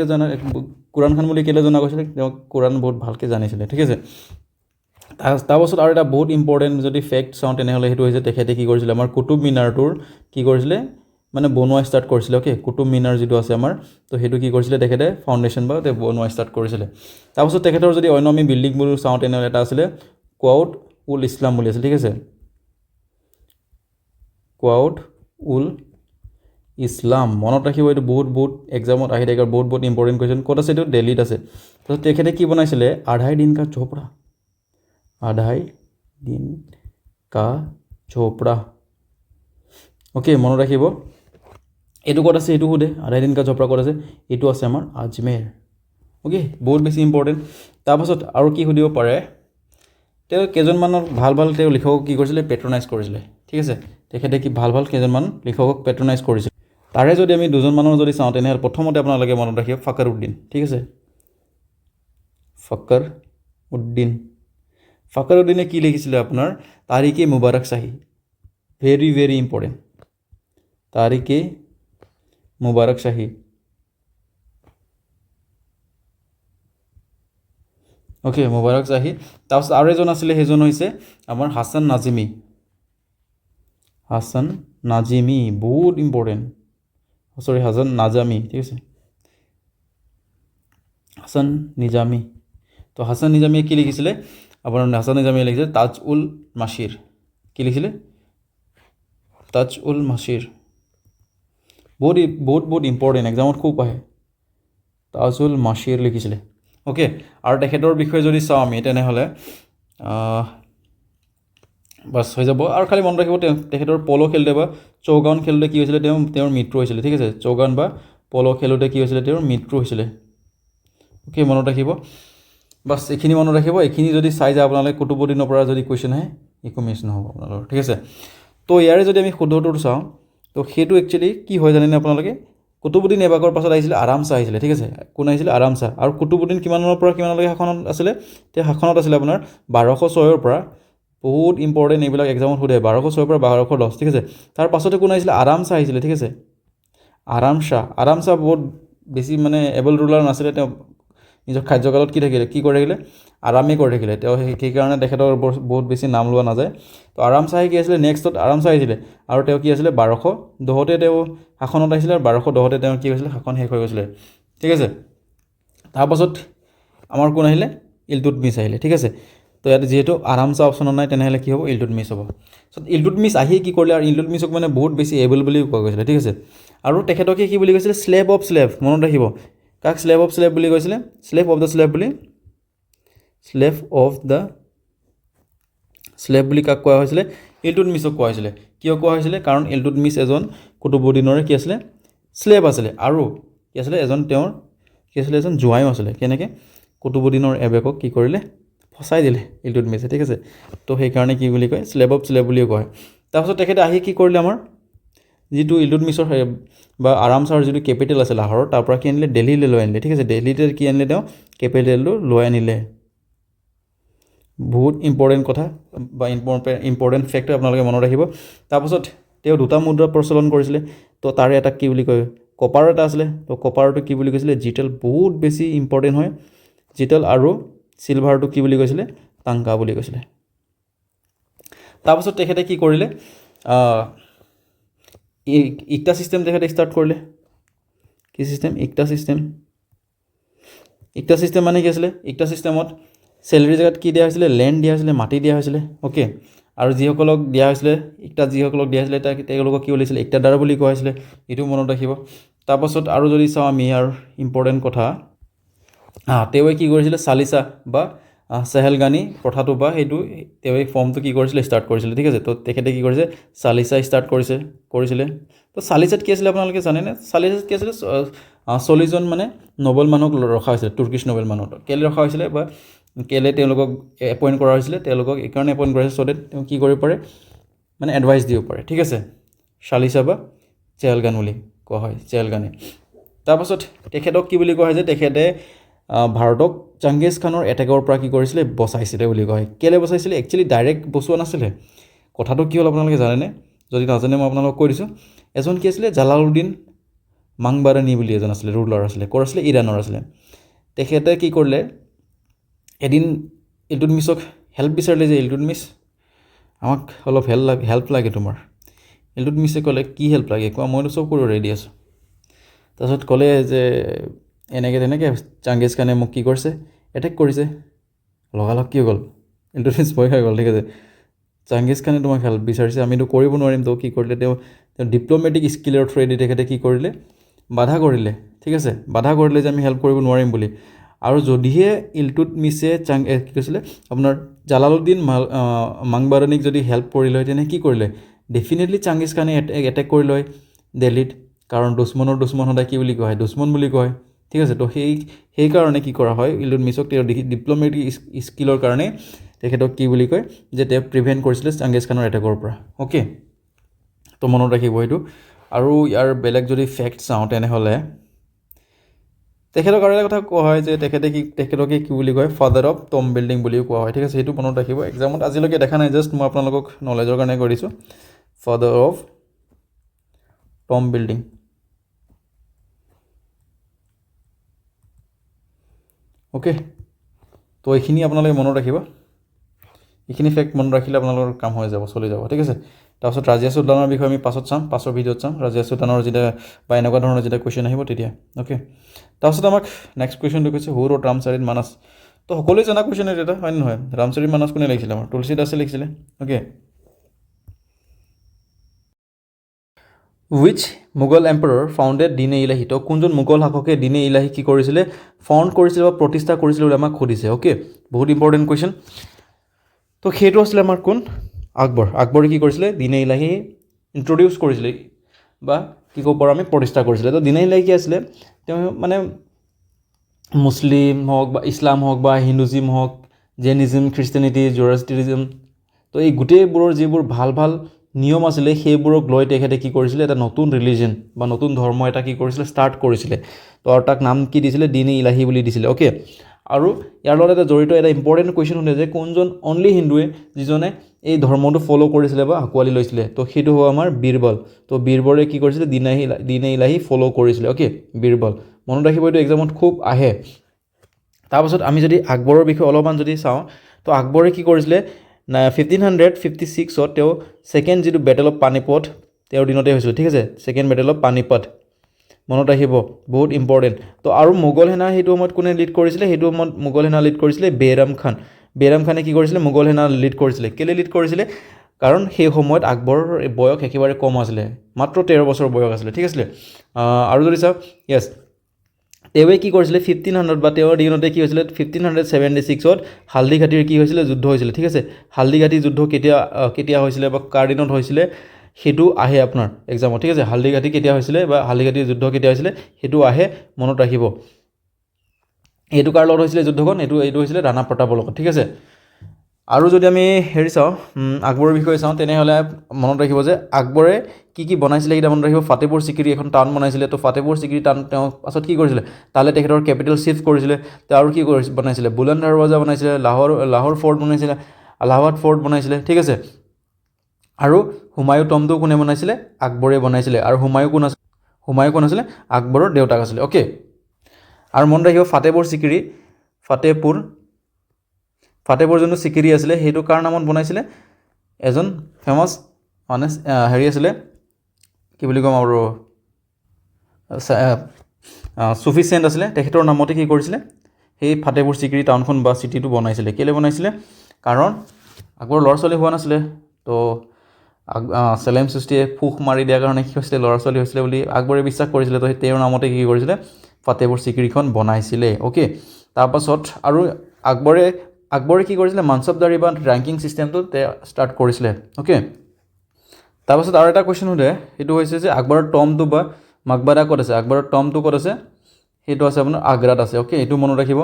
কুৰান খান বুলি কেলৈ জনা গৈছিলে তেওঁ কুৰান বহুত ভালকৈ জানিছিলে ঠিক আছে তাৰপাছত আৰু এটা বহুত ইম্পৰ্টেণ্ট যদি ফেক্ট চাওঁ তেনেহ'লে সেইটো হৈছে তেখেতে কি কৰিছিলে আমাৰ কুতুব মিনাৰটোৰ কি কৰিছিলে মানে বনোৱা ষ্টাৰ্ট কৰিছিলে অ'কে কুতুব মিনাৰ যিটো আছে আমাৰ তো সেইটো কি কৰিছিলে তেখেতে ফাউণ্ডেশ্যন বা বনোৱা ষ্টাৰ্ট কৰিছিলে তাৰপাছত তেখেতৰ যদি অন্য আমি বিল্ডিংবোৰ চাওঁ তেনেহ'লে এটা আছিলে কোৱাউট উল ইছলাম বুলি আছিল ঠিক আছে কোৱাউট উল ইছলাম মনত ৰাখিব এইটো বহুত এক্সামত আহি থাকে বহুত ইম্পৰ্টেণ্ট কুৱেশ্যন ক'ত আছে এইটো দিল্লীত আছে তাৰপিছত তেখেতে কি বনাইছিলে আধাই দিন কা ঝোপড়া অ'কে মনত ৰাখিব এইটো ক'ত আছে এইটো সোধে আধাই দিন কা ঝোপড়া ক'ত আছে এইটো আছে আমাৰ আজমেৰ অ'কে বহুত বেছি ইম্পৰ্টেণ্ট তাৰপাছত আৰু কি সুধিব পাৰে তেওঁ কেইজনমানৰ ভাল তেওঁ লিখকক কি কৰিছিলে পেট্ৰনাইজ কৰিছিলে ঠিক আছে তেখেতে কি ভাল কেইজনমান লিখকক পেট্ৰনাইজ কৰিছিলে তাৰে যদি আমি দুজনমানৰ যদি চাওঁ তেনেহ'লে প্ৰথমতে আপোনালোকে মনত ৰাখিব ফখৰ উদ্দিন ঠিক আছে ফখৰ উদ্দিনে কি লিখিছিলে আপোনাৰ Tarikh-e Mubarak Shahi very important Tarikh-e Mubarak Shahi okay Mubarak Shahi তাৰপিছত আৰু এজন আছিলে সেইজন হৈছে আমাৰ হাছান নাজিমি বহুত ইম্পৰ্টেণ্ট হাছান নাজামি ঠিক আছে হাছান নিজামী তো হাছান নিজামীয়ে কি লিখিছিলে আপোনাৰ হাছান নিজামীয়ে লিখিছিলে তাজ উল মাছিৰ কি লিখিছিলে তাজ উল মাছিৰ বহুত ইম্পৰ্টেণ্ট এক্সামত খুব আহে তাজ উল মাছিৰ লিখিছিলে অ'কে আৰু তেখেতৰ বিষয়ে যদি চাওঁ আমি তেনেহ'লে বাছ হৈ যাব আৰু খালি মনত ৰাখিব তেখেতৰ পল' খেলোঁতে বা চৌগান খেলোঁতে কি হৈছিলে তেওঁৰ মৃত্যু হৈছিলে ঠিক আছে চৌগান বা পল' খেলোঁতে কি হৈছিলে তেওঁৰ মৃত্যু হৈছিলে অ'কে মনত ৰাখিব বাছ এইখিনি মনত ৰাখিব এইখিনি যদি চাই যায় আপোনালোকে কুতুবুদ্দিনৰ পৰা যদি কুৱেশ্যন আহে একো মিছ নহ'ব আপোনালোকৰ ঠিক আছে তো ইয়াৰে যদি আমি শুদ্ধটো চাওঁ তো সেইটো একচুৱেলি কি হয় জানেনে আপোনালোকে কুতুবুদ্দিন এইবাকৰ পাছত আহিছিলে আৰাম শ্বাহ আহিছিলে ঠিক আছে কোন আহিছিলে আৰাম শ্বাহ আৰু কুতুবুদ্দিন কিমানৰ পৰা কিমানলৈকে শাসনত আছিলে তেওঁ শাসনত আছিলে আপোনাৰ 1206ৰ পৰা বহুত ইম্পৰ্টেণ্ট এইবিলাক এক্সামত সোধে 1206ৰ পৰা 1210 ঠিক আছে তাৰ পাছতে কোন আহিছিলে আৰাম শ্বাহ আহিছিলে ঠিক আছে আৰাম শ্বাহ বহুত বেছি মানে এবল ৰুলাৰ নাছিলে তেওঁ নিজৰ কাৰ্যকালত কি কৰি থাকিলে আৰামেই কৰি থাকিলে তেওঁ সেইকাৰণে তেখেতৰ বহুত বেছি নাম লোৱা নাযায় তো আৰাম শ্বাহে কি আছিলে নেক্সটত আৰাম শ্বাহ আহিছিলে আৰু তেওঁ কি আছিলে 1210তে তেওঁ শাসনত আহিছিলে আৰু 1210তে তেওঁ কি হৈছিলে শাসন শেষ হৈ গৈছিলে ঠিক আছে তাৰপাছত আমাৰ কোন আহিলে ইলতুৎমিছ আহিলে ঠিক আছে তো ইয়াত যিহেতু আৰাম শ্বাহ অপশ্যনত নাই তেনেহ'লে কি হ'ব ইলতুৎমিছ হ'ব চ' ইলতুৎমিছ আহি কি কৰিলে আৰু ইলতুৎমিছক মানে বহুত বেছি এবল বুলি কোৱা গৈছিলে ঠিক আছে আৰু তেখেতকে কি বুলি কৈছিলে স্লেভ অফ স্লেভ মনত ৰাখিব কাক স্লেভ অফ স্লেভ বুলি কৈছিলে স্লেভ অফ দ্য স্লেভ বুলি কাক কোৱা হৈছিলে ইলতুৎমিছক কোৱা হৈছিলে কিয় কোৱা হৈছিলে কাৰণ ইলতুৎমিছ এজন কুতুবুদ্দিনৰে কি আছিলে স্লেভ আছিলে আৰু কি আছিলে এজন জোৱাইও আছিলে কেনেকৈ কুতুবুদ্দিনৰ এবেকক কি কৰিলে ফচাই দিলে ইলতুৎমিছে ঠিক আছে তো সেইকাৰণে কি বুলি কয় স্লেভ অফ স্লেভ বুলিও কয় তাৰপিছত তেখেতে আহি কি কৰিলে আমাৰ যিটো ইলতুৎমিছৰ বা আৰাম শ্বাহৰ যিটো কেপিটেল আছে লাহোৰৰ তাৰ পৰা কি আনিলে দিল্লীলৈ লৈ আনিলে ঠিক আছে দিল্লীতে কি আনিলে তেওঁ কেপিটেলটো লৈ আনিলে বহুত ইম্পৰ্টেণ্ট কথা বা ইম্পৰ্টেণ্ট ফেক্ট আপোনালোকে মনত ৰাখিব তাৰপাছত তেওঁ দুটা মুদ্ৰা প্ৰচলন কৰিছিলে তো তাৰে এটা কি বুলি কয় কপাৰ এটা আছিলে তো কপাৰটো কি বুলি কৈছিলে জিটেল বহুত বেছি ইম্পৰ্টেণ্ট হয় জিটেল আৰু চিলভাৰটো কি বুলি কৈছিলে টাংকা বুলি কৈছিলে তাৰপাছত তেখেতে কি কৰিলে ইকতা ছিষ্টেম তেখেতে ষ্টাৰ্ট কৰিলে কি ছিষ্টেম ইকতা ছিষ্টেম মানে কি আছিলে ইকতা ছিষ্টেমত চেলেৰী জেগাত কি দিয়া হৈছিলে লেণ্ড দিয়া হৈছিলে মাটি দিয়া হৈছিলে অ'কে আৰু যিসকলক দিয়া হৈছিলে ইকতাত যিসকলক দিয়া হৈছিলে তেওঁলোকক কি বুলিছিলে ইকতাদাৰ বুলি কোৱা হৈছিলে এইটো মনত ৰাখিব তাৰপাছত আৰু যদি চাওঁ আমি আৰু ইম্পৰ্টেণ্ট কথা তেওঁৱে কি কৰিছিলে চালিচা বা চেহেলগানী প্ৰথাটো বা সেইটো তেওঁৱে ফৰ্মটো কি কৰিছিলে ষ্টাৰ্ট কৰিছিলে ঠিক আছে তো তেখেতে কি কৰিছে চালিচা ষ্টাৰ্ট কৰিছিলে তো চালিচাত কি আছিলে আপোনালোকে জানেনে চালিচাত কি আছিলে 40জন মানে নবেল মানুহক ৰখা হৈছিলে তুৰ্কিছ নবেল মানুহ কেলৈ ৰখা হৈছিলে বা কেলৈ তেওঁলোকক এপইণ্ট কৰা হৈছিলে তেওঁলোকক এইকাৰণে এপইণ্ট কৰা হৈছিলে তেওঁ কি কৰিব পাৰে মানে এডভাইচ দিব পাৰে ঠিক আছে চালিচা বা চেহেলগান বুলি কোৱা হয় চেহেলগানী তাৰপাছত তেখেতক কি বুলি কোৱা হয় যে তেখেতে ভাৰতক জাংগিজ খানৰ এটেকৰ পৰা কি কৰিছিলে বচাইছিলে বুলি কোৱা হয় কেলৈ বচাইছিলে একচুৱেলি ডাইৰেক্ট বচোৱা নাছিলে কথাটো কি হ'ল আপোনালোকে জানেনে যদি নাজানে মই আপোনালোকক কৈ দিছোঁ এজন কি আছিলে জালালুদ্দিন মাংবাৰানী বুলি এজন আছিলে ৰুলাৰ আছিলে ক'ৰ আছিলে ইৰাণৰ আছিলে তেখেতে কি কৰিলে এদিন ইলটুটমিছক হেল্প বিচাৰিলে যে ইলটুটমিছ আমাক অলপ হেল্প লাগে তোমাৰ ইলটুটমিছে ক'লে কি হেল্প লাগে কোৱা মইতো চব কৰিব ৰেডি আছোঁ তাৰপিছত ক'লে যে এনেকৈ তেনেকৈ জাংগিজ খানে মোক কি কৰিছে এটেক কৰিছে লগালগ কি হৈ গ'ল ইলটুটমিছ ভয় খাই গ'ল ঠিক আছে জাংগিজ খানে তোমাক হেল্প বিচাৰিছে আমিতো কৰিব নোৱাৰিম তো কি কৰিলে তেওঁ ডিপ্ল'মেটিক স্কিলৰ থ্ৰুৱেদি তেখেতে কি কৰিলে বাধা কৰিলে ঠিক আছে বাধা কৰিলে যে আমি হেল্প কৰিব নোৱাৰিম বুলি আৰু যদিহে ইলটুটমিছে কি কৈছিলে আপোনাৰ জালালুদ্দিন মাংবাৰানীক যদি হেল্প কৰিলে হয় তেনে কি কৰিলে ডেফিনেটলি জাংগিজ খানে এটেক কৰি লয় দিল্লীত কাৰণ দুশ্মনৰ দুশ্মন সদায় কি বুলি কোৱা হয় দুশ্মন বুলি কয় ঠিক আছে তো সেইকাৰণে কি কৰা হয় ইলটুটমিছক তেওঁৰ ডিপ্ল'মেটিক স্কিলৰ কাৰণে তেখেতক কি বুলি কয় যে তেওঁ প্ৰিভেণ্ট কৰিছিলে জাংগিজ খানৰ এটেকৰ পৰা অ'কে তো মনত ৰাখিব এইটো আৰু ইয়াৰ বেলেগ যদি ফেক্ট চাওঁ তেনেহ'লে তেখেতক আৰু এটা কথা কোৱা হয় যে তেখেতকে কি বুলি কয় ফাদাৰ অফ টম বিল্ডিং বুলিও কোৱা হয় ঠিক আছে সেইটো মনত ৰাখিব এক্সামত আজিলৈকে দেখা নাই জাষ্ট মই আপোনালোকক নলেজৰ কাৰণে কৈ দিছোঁ father of Tom building okay তো এইখিনি আপোনালোকে মনত ৰাখিব এইখিনি ফেক্ট মনত ৰাখিলে আপোনালোকৰ কাম হৈ যাব চলি যাব ঠিক আছে তাৰপিছত ৰাজিয়া সুলতানৰ বিষয়ে আমি পাছত চাম পাছৰ ভিডিঅ'ত চাম ৰাজিয়া সুলতানৰ যেতিয়া বা এনেকুৱা ধৰণৰ যেতিয়া কুৱেশ্যন আহিব তেতিয়া অ'কে তাৰপিছত আমাক নেক্সট কুৱেশ্যনটো কৈছে হু ৰোট ৰামচাৰিত মানস তো সকলোৱে জানা কুৱেশ্যন এটা হয় নহয় ৰামচাৰিত মানস কোনে লিখিছিলে আমাৰ তুলসীদাসে লিখিছিলে অ'কে উইচ মোগল এম্পাৰৰ ফাউণ্ডেড দিনে ইলাহী তো কোনজন মোগল শাসকে দিনে ইলাহী কি কৰিছিলে ফাউণ্ড কৰিছিলে বা প্ৰতিষ্ঠা কৰিছিলে বুলি আমাক সুধিছে অ'কে বহুত ইম্পৰ্টেণ্ট কুৱেশ্যন তো সেইটো আছিলে আমাৰ কোন আকবৰে কি কৰিছিলে দিনে ইলাহী ইণ্ট্ৰডিউচ কৰিছিলে বা কি ক'ব পাৰোঁ আমি প্ৰতিষ্ঠা কৰিছিলে তো দিনে ইলাহী কি আছিলে তেওঁ মানে মুছলিম হওক বা ইছলাম হওক বা হিন্দুজিম হওক জেইনিজিম খ্ৰীষ্টিয়ানিটি জ'ৰ'ষ্ট্ৰিয়ানিজম তো এই গোটেইবোৰৰ যিবোৰ ভাল ভাল নিয়ম আছিলে সেইবোৰক লৈ তেখেতে কি কৰিছিলে এটা নতুন ৰিলিজন বা নতুন ধৰ্ম এটা কি কৰিছিলে ষ্টাৰ্ট কৰিছিলে তো আৰু তাক নাম কি দিছিলে দিনে ইলাহী বুলি দিছিলে অ'কে আৰু ইয়াৰ লগত এটা জড়িত এটা ইম্পৰ্টেণ্ট কুৱেশ্যন শুনে যে কোনজন অনলি হিন্দুৱে যিজনে এই ধৰ্মটো ফ'ল' কৰিছিলে বা আঁকোৱালি লৈছিলে তো সেইটো হ'ব আমাৰ বীৰবল তো বীৰবলে কি কৰিছিলে দিনে ইলাহী ফ'ল' কৰিছিলে অ'কে বীৰবল মনত ৰাখিব এইটো এক্সামত খুব আহে তাৰপাছত আমি যদি আকবৰৰ বিষয়ে অলপমান যদি চাওঁ তো আকবৰে কি কৰিছিলে 1556ত তেওঁ ছেকেণ্ড যিটো বেটেল অফ পানিপথ তেওঁৰ দিনতে হৈছিল ঠিক আছে ছেকেণ্ড বেটেল অফ পানিপথ মনত ৰাখিব বহুত ইম্পৰ্টেণ্ট তো আৰু মোগল সেনা সেইটো সময়ত কোনে লিড কৰিছিলে সেইটো সময়ত মোগল সেনা লিড কৰিছিলে বেহৰাম খানে কি কৰিছিলে মোগল সেনা লিড কৰিছিলে কেলৈ লিড কৰিছিলে কাৰণ সেই সময়ত আকবৰৰ বয়স একেবাৰে কম আছিলে মাত্ৰ 13 বছৰ বয়স আছিলে ঠিক আছিলে আৰু যদি চাওক য়েছ তেওঁৱে কি কৰিছিলে 1500 বা তেওঁৰ দিনতে কি হৈছিলে 1576ত হালদিঘাটীৰ কি হৈছিলে যুদ্ধ হৈছিলে ঠিক আছে হালদিঘাটী যুদ্ধ কেতিয়া হৈছিলে বা কাৰ দিনত হৈছিলে সেইটো আহে আপোনাৰ এক্সামত ঠিক আছে হালদিঘাটী কেতিয়া হৈছিলে বা হালদিঘাটীৰ যুদ্ধ কেতিয়া হৈছিলে সেইটো আহে মনত ৰাখিব এইটো কাৰ লগত হৈছিলে যুদ্ধখন এইটো হৈছিলে ৰাণা প্ৰতাপৰ লগত ঠিক আছে আৰু যদি আমি হেৰি চাওঁ আকবৰৰ বিষয়ে চাওঁ তেনেহ'লে মনত ৰাখিব যে আকবৰে কি বনাইছিলে এইকেইটা মনত ৰাখিব ফাতেপুৰ চিক্ৰী এখন টাউন বনাইছিলে তো ফাতেপুৰ চিক্ৰী টাউন তেওঁ পাছত কি কৰিছিলে তালৈ তেখেতৰ কেপিটেল চিফ্ট কৰিছিলে তেওঁ আৰু কি বনাইছিলে বুলন্দ দৰৱাজা বনাইছিলে লাহোৰ ফৰ্ট বনাইছিলে এলাহাবাদ ফৰ্ট বনাইছিলে ঠিক আছে আৰু হুমায়ুন টম্বটো কোনে বনাইছিলে আকবৰে বনাইছিলে আৰু হুমায়ুন কোন আছিলে আকবৰৰ দেউতাক আছিলে অ'কে আৰু মনত ৰাখিব ফাতেপুৰ যোনটো চিকিৰি আছিলে সেইটো কাৰ নামত বনাইছিলে এজন ফেমাছ মানে হেৰি আছিলে কি বুলি ক'ম আৰু ছুফিচিয়েণ্ট আছিলে তেখেতৰ নামতে কি কৰিছিলে সেই ফাটেপুৰ চিক্ৰী টাউনখন বা চিটিটো বনাইছিলে কেলৈ বনাইছিলে কাৰণ আকবৰৰ ল'ৰা ছোৱালী হোৱা নাছিলে তো চেলেম সৃষ্টিয়ে ফুক মাৰি দিয়াৰ কাৰণে কি হৈছিলে ল'ৰা ছোৱালী হৈছিলে বুলি আকবৰে বিশ্বাস কৰিছিলে তো তেওঁৰ নামতে কি কৰিছিলে ফাটেপুৰ চিক্ৰীখন বনাইছিলে অ'কে তাৰপাছত আৰু আকবৰে কি কৰিছিলে মানচবদাৰী বা ৰেংকিং ছিষ্টেমটো ষ্টাৰ্ট কৰিছিলে অ'কে তাৰপাছত আৰু এটা কুৱেশ্যন সোধে সেইটো হৈছে যে আকবৰৰ টমটো বা মাকবাৰা ক'ত আছে আকবৰৰ টমটো ক'ত আছে সেইটো আছে আপোনাৰ আগ্ৰাত আছে অ'কে এইটো মনত ৰাখিব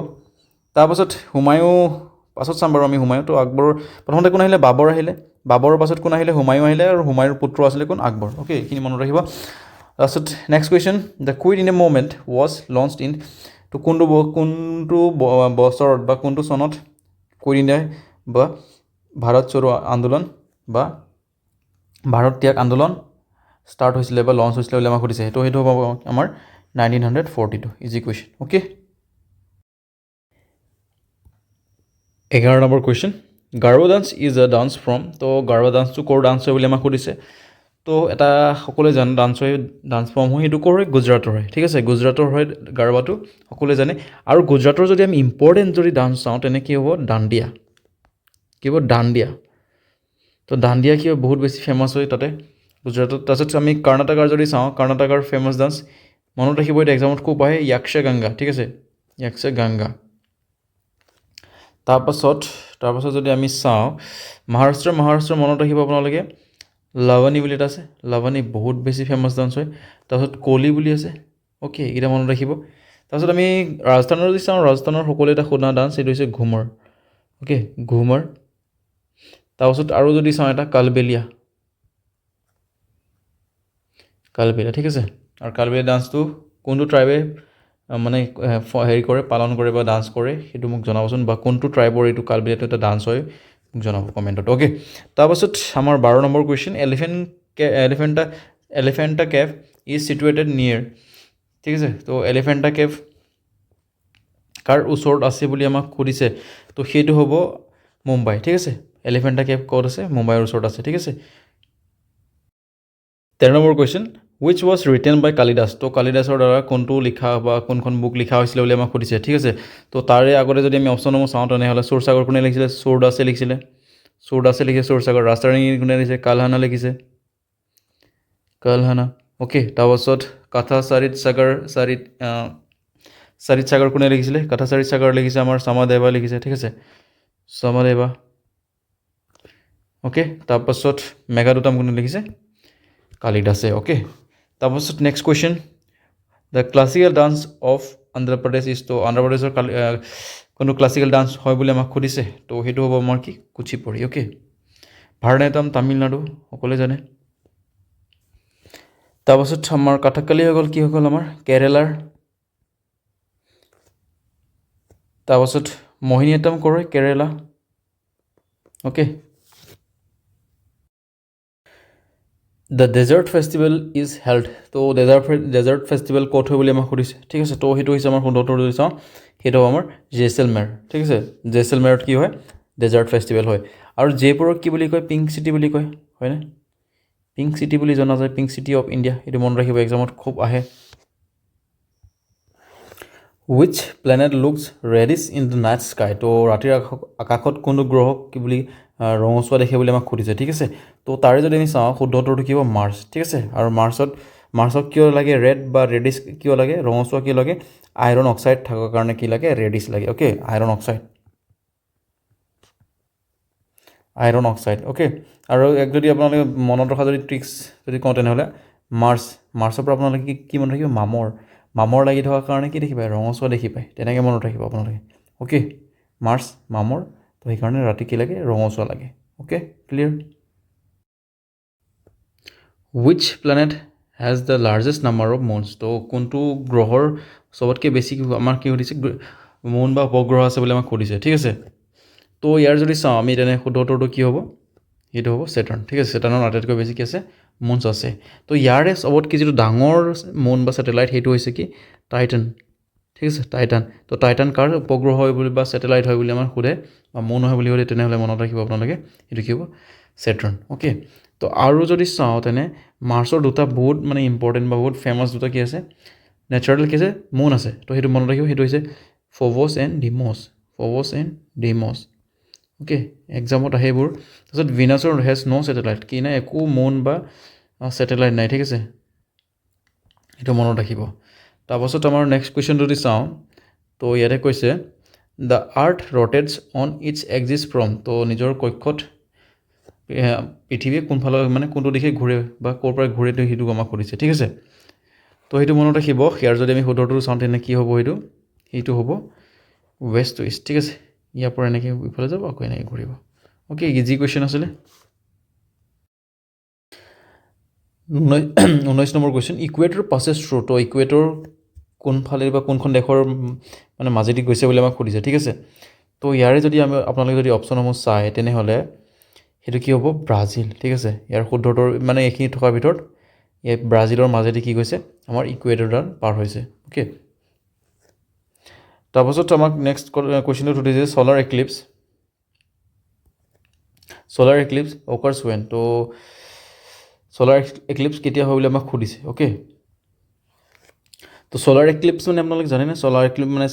তাৰপাছত হুমায়ুঁ পাছত চাম বাৰু আমি হুমায়ুঁ তো আকবৰৰ প্ৰথমতে কোন আহিলে বাবৰ আহিলে বাবৰৰ পাছত কোন আহিলে হুমায়ুঁ আহিলে আৰু হুমায়ুঁৰ পুত্ৰ আছিলে কোন আকবৰ অ'কে এইখিনি মনত ৰাখিব তাৰপাছত next question the queen in a movement was launched in তো কোনটো বছৰত বা কোনটো চনত কুইন ইণ্ডিয়া বা ভাৰত চোৰো আন্দোলন বা ভাৰত ত্যাগ আন্দোলন ষ্টাৰ্ট হৈছিলে বা লঞ্চ হৈছিলে বুলি আমাক সুধিছে সেইটো হ'ব আমাৰ 1942 easy question okay 11 number question Garo dance is a dance from তো গাৰো ডান্সটো ক'ৰ ডান্স হয় বুলি আমাক সুধিছে তো এটা সকলোৱে জানে ডান্স ফৰ্ম হয় সেইটো ক'ৰ হয় গুজৰাটৰ হয় ঠিক আছে গুজৰাটৰ হয় গাৰবাটো সকলোৱে জানে আৰু গুজৰাটৰ যদি আমি ইম্পৰ্টেণ্ট যদি ডান্স চাওঁ তেনে কি হ'ব দাণ্ডিয়া কি হ'ব দাণ্ডিয়া তো দাণ্ডিয়া কি হয় বহুত বেছি ফেমাছ হয় তাতে গুজৰাটত তাৰপিছত আমি কৰ্ণাটকাৰ যদি চাওঁ কৰ্ণাটকৰ ফেমাছ ডান্স মনত ৰাখিব এইটো এক্সামত খুব আহে য়াক্ষগাংগা ঠিক আছে য়াক্ষগাংগা তাৰপাছত যদি আমি চাওঁ মহাৰাষ্ট্ৰ মনত ৰাখিব আপোনালোকে লাৱানী বুলি এটা আছে লাৱানী বহুত বেছি ফেমাছ ডান্স হয় তাৰপিছত কলি বুলি আছে অ'কে এইকেইটা মনত ৰাখিব তাৰপিছত আমি ৰাজস্থানৰ যদি চাওঁ ৰাজস্থানৰ সকলোৱে এটা শুনা ডান্স এইটো হৈছে ঘুমৰ অ'কে ঘুমৰ তাৰপাছত আৰু যদি চাওঁ এটা কালবেলিয়া ঠিক আছে আৰু কালবেলিয়া ডান্সটো কোনটো ট্ৰাইবে মানে হেৰি কৰে পালন কৰে বা ডান্স কৰে সেইটো মোক জনাবচোন বা কোনটো ট্ৰাইবৰ এইটো কালবেলিয়াটো এটা ডান্স হয় মোক জনাব কমেণ্টত অ'কে তাৰপাছত আমাৰ 12 number question Elephanta cave is situated near ঠিক আছে তো এলিফেণ্টা কেভ কাৰ ওচৰত আছে বুলি আমাক সুধিছে তো সেইটো হ'ব মুম্বাই ঠিক আছে এলিফেণ্টা কেভ ক'ত আছে মুম্বাইৰ ওচৰত আছে ঠিক আছে 13 number question which was written by Kalidas তো কালিদাসৰ দ্বাৰা কোনটো লিখা বা কোনখন বুক লিখা হৈছিলে বুলি আমাক সুধিছে ঠিক আছে তো তাৰে আগতে যদি আমি অপশ্যনসমূহ চাওঁ তেনেহ'লে চুৰসাগৰ কোনে লিখিছিলে চুৰদাসে লিখিছে চুৰসাগৰ ৰাজধানী কোনে লিখিছে কালহানা লিখিছে কালহানা অ'কে তাৰপাছত চাৰিত সাগৰ কোনে লিখিছিলে চাৰিত সাগৰ লিখিছে আমাৰ চামাদেৱা লিখিছে ঠিক আছে চামাদেৱা অ'কে তাৰপাছত মেঘাদুতাম কোনে লিখিছে কালিদাসে অ'কে তাৰপাছত next question the classical dance of Andhra Pradesh is তো অন্ধ্ৰপ্ৰদেশৰ কোনটো ক্লাছিকেল ডান্স হয় বুলি আমাক সুধিছে তো সেইটো হ'ব আমাৰ কি কুচিপুড়ি অ'কে ভাৰতনাট্যম তামিলনাডু সকলোৱে জানে তাৰপাছত আমাৰ কথকলি হৈ গ'ল কি হৈ গ'ল আমাৰ কেৰেলাৰ তাৰপাছত মোহিনীঅট্টম কৰে Kerala okay the desert festival is held তো ডেজাৰ্ট ফেষ্টিভেল ক'ত হয় বুলি আমাক সুধিছে ঠিক আছে তো সেইটো হৈছে আমাৰ সুন্দৰটো যদি চাওঁ সেইটো হ'ব আমাৰ জেচেলমেৰ ঠিক আছে জেচেলমেৰত কি হয় ডেজাৰ্ট ফেষ্টিভেল হয় আৰু জয়পুৰক কি বুলি কয় পিংক চিটি বুলি কয় হয়নে পিংক চিটি বুলি জনা যায় পিংক চিটি অফ ইণ্ডিয়া এইটো মনত ৰাখিব এক্সামত খুব আহে wish planet looks reddish in the night sky তো ৰাতিৰ আকাশত কোনটো গ্ৰহক কি বুলি ৰঙচুৱা দেখে বুলি আমাক সুধিছে ঠিক আছে তো তাৰে যদি আমি চাওঁ শুদ্ধটোটো কি হ'ব মাৰ্চ ঠিক আছে আৰু মাৰ্চক কিয় লাগে ৰেড বা ৰেডিছ কিয় লাগে ৰঙচুৱা কিয় লাগে আইৰণ অক্সাইড থকাৰ কাৰণে কি লাগে ৰেডিছ লাগে অ'কে আইৰণ অক্সাইড অ'কে আৰু এক যদি আপোনালোকে মনত ৰখা যদি ট্ৰিক্স যদি কওঁ তেনেহ'লে মাৰ্চৰ পৰা আপোনালোকে কি মনত ৰাখিব মামৰ লাগি থকাৰ কাৰণে কি দেখি পায় ৰঙচুৱা দেখি পায় তেনেকৈ মনত ৰাখিব আপোনালোকে অ'কে মামৰ তো সেইকাৰণে ৰাতি কি লাগে ৰঙচুৱা লাগে okay clear wish planet has the largest number of moons তো কোনটো গ্ৰহৰ চবতকৈ বেছি আমাক কি সুধিছে মুন বা উপগ্ৰহ আছে বুলি আমাক সুধিছে ঠিক আছে তো ইয়াৰ যদি চাওঁ আমি তেনে শুদ্ধটোৰটো কি হ'ব সেইটো হ'ব ছেটাৰ্ণ ঠিক আছে ছেটাৰ্ণৰ আটাইতকৈ বেছি কি আছে মুনছ আছে তো ইয়াৰে চবতকৈ যিটো ডাঙৰ মুন বা ছেটেলাইট সেইটো হৈছে কি টাইটান ঠিক আছে তো টাইটান কাৰ উপগ্ৰহ হয় বুলি বা ছেটেলাইট হয় বুলি আমাক সোধে বা মুন হয় বুলি সোধে তেনেহ'লে মনত ৰাখিব আপোনালোকে এইটো কি হ'ব Saturn. Okay. তো আৰু যদি চাওঁ তেনে মাৰ্চৰ দুটা বহুত মানে ইম্পৰ্টেণ্ট বা বহুত ফেমাছ দুটা কি আছে নেচাৰেল কি আছে মুন আছে তো সেইটো মনত ৰাখিব সেইটো হৈছে Phobos and Deimos Phobos and Deimos okay এক্সামত আহে এইবোৰ তাৰপিছত ভিনাছৰ হেজ ন' ছেটেলাইট কি নাই একো মুন বা ছেটেলাইট নাই ঠিক আছে এইটো মনত ৰাখিব তাৰপাছত আমাৰ নেক্সট কুৱেশ্যন যদি চাওঁ তো ইয়াতে কৈছে the earth rotates on its axis from তো নিজৰ কক্ষত পৃথিৱীয়ে কোনফালে মানে কোনটো দিশে ঘূৰে বা ক'ৰ পৰা ঘূৰে তো সেইটো আমাক সুধিছে ঠিক আছে তো সেইটো মনত ৰাখিব ইয়াৰ যদি আমি শুদ্ধটো চাওঁ তেনে কি হ'ব সেইটো হ'ব ৱেষ্ট টু ইষ্ট ঠিক আছে ইয়াৰ পৰা এনেকৈ ইফালে যাব আকৌ এনেকৈ ঘূৰিব অ'কে ইজি কুৱেশ্যন আছিলে 19 number question equator passes through তো ইকুৱেটৰ কোনফালে বা কোনখন দেশৰ মানে মাজেদি গৈছে বুলি আমাক সুধিছে ঠিক আছে তো ইয়াৰে যদি আপোনালোকে যদি অপশ্যনসমূহ চায় তেনেহ'লে সেইটো কি হ'ব ব্ৰাজিল ঠিক আছে ইয়াৰ শুদ্ধটোৰ মানে এইখিনি থকাৰ ভিতৰত এই ব্ৰাজিলৰ মাজেদি কি গৈছে আমাৰ ইকুৱেটৰডাল পাৰ হৈছে অ'কে তাৰপাছত আমাক নেক্সট কুৱেশ্যনটো সুধিছে ছলাৰ এক্লিপছ অকাৰ্ছ ৱেন তো ছলাৰ এক্লিপছ কেতিয়া হয় বুলি আমাক সুধিছে অ'কে তো ছলাৰ এক্লিপছ মানে আপোনালোকে জানেনে ছলাৰ এক্লিপছ মানে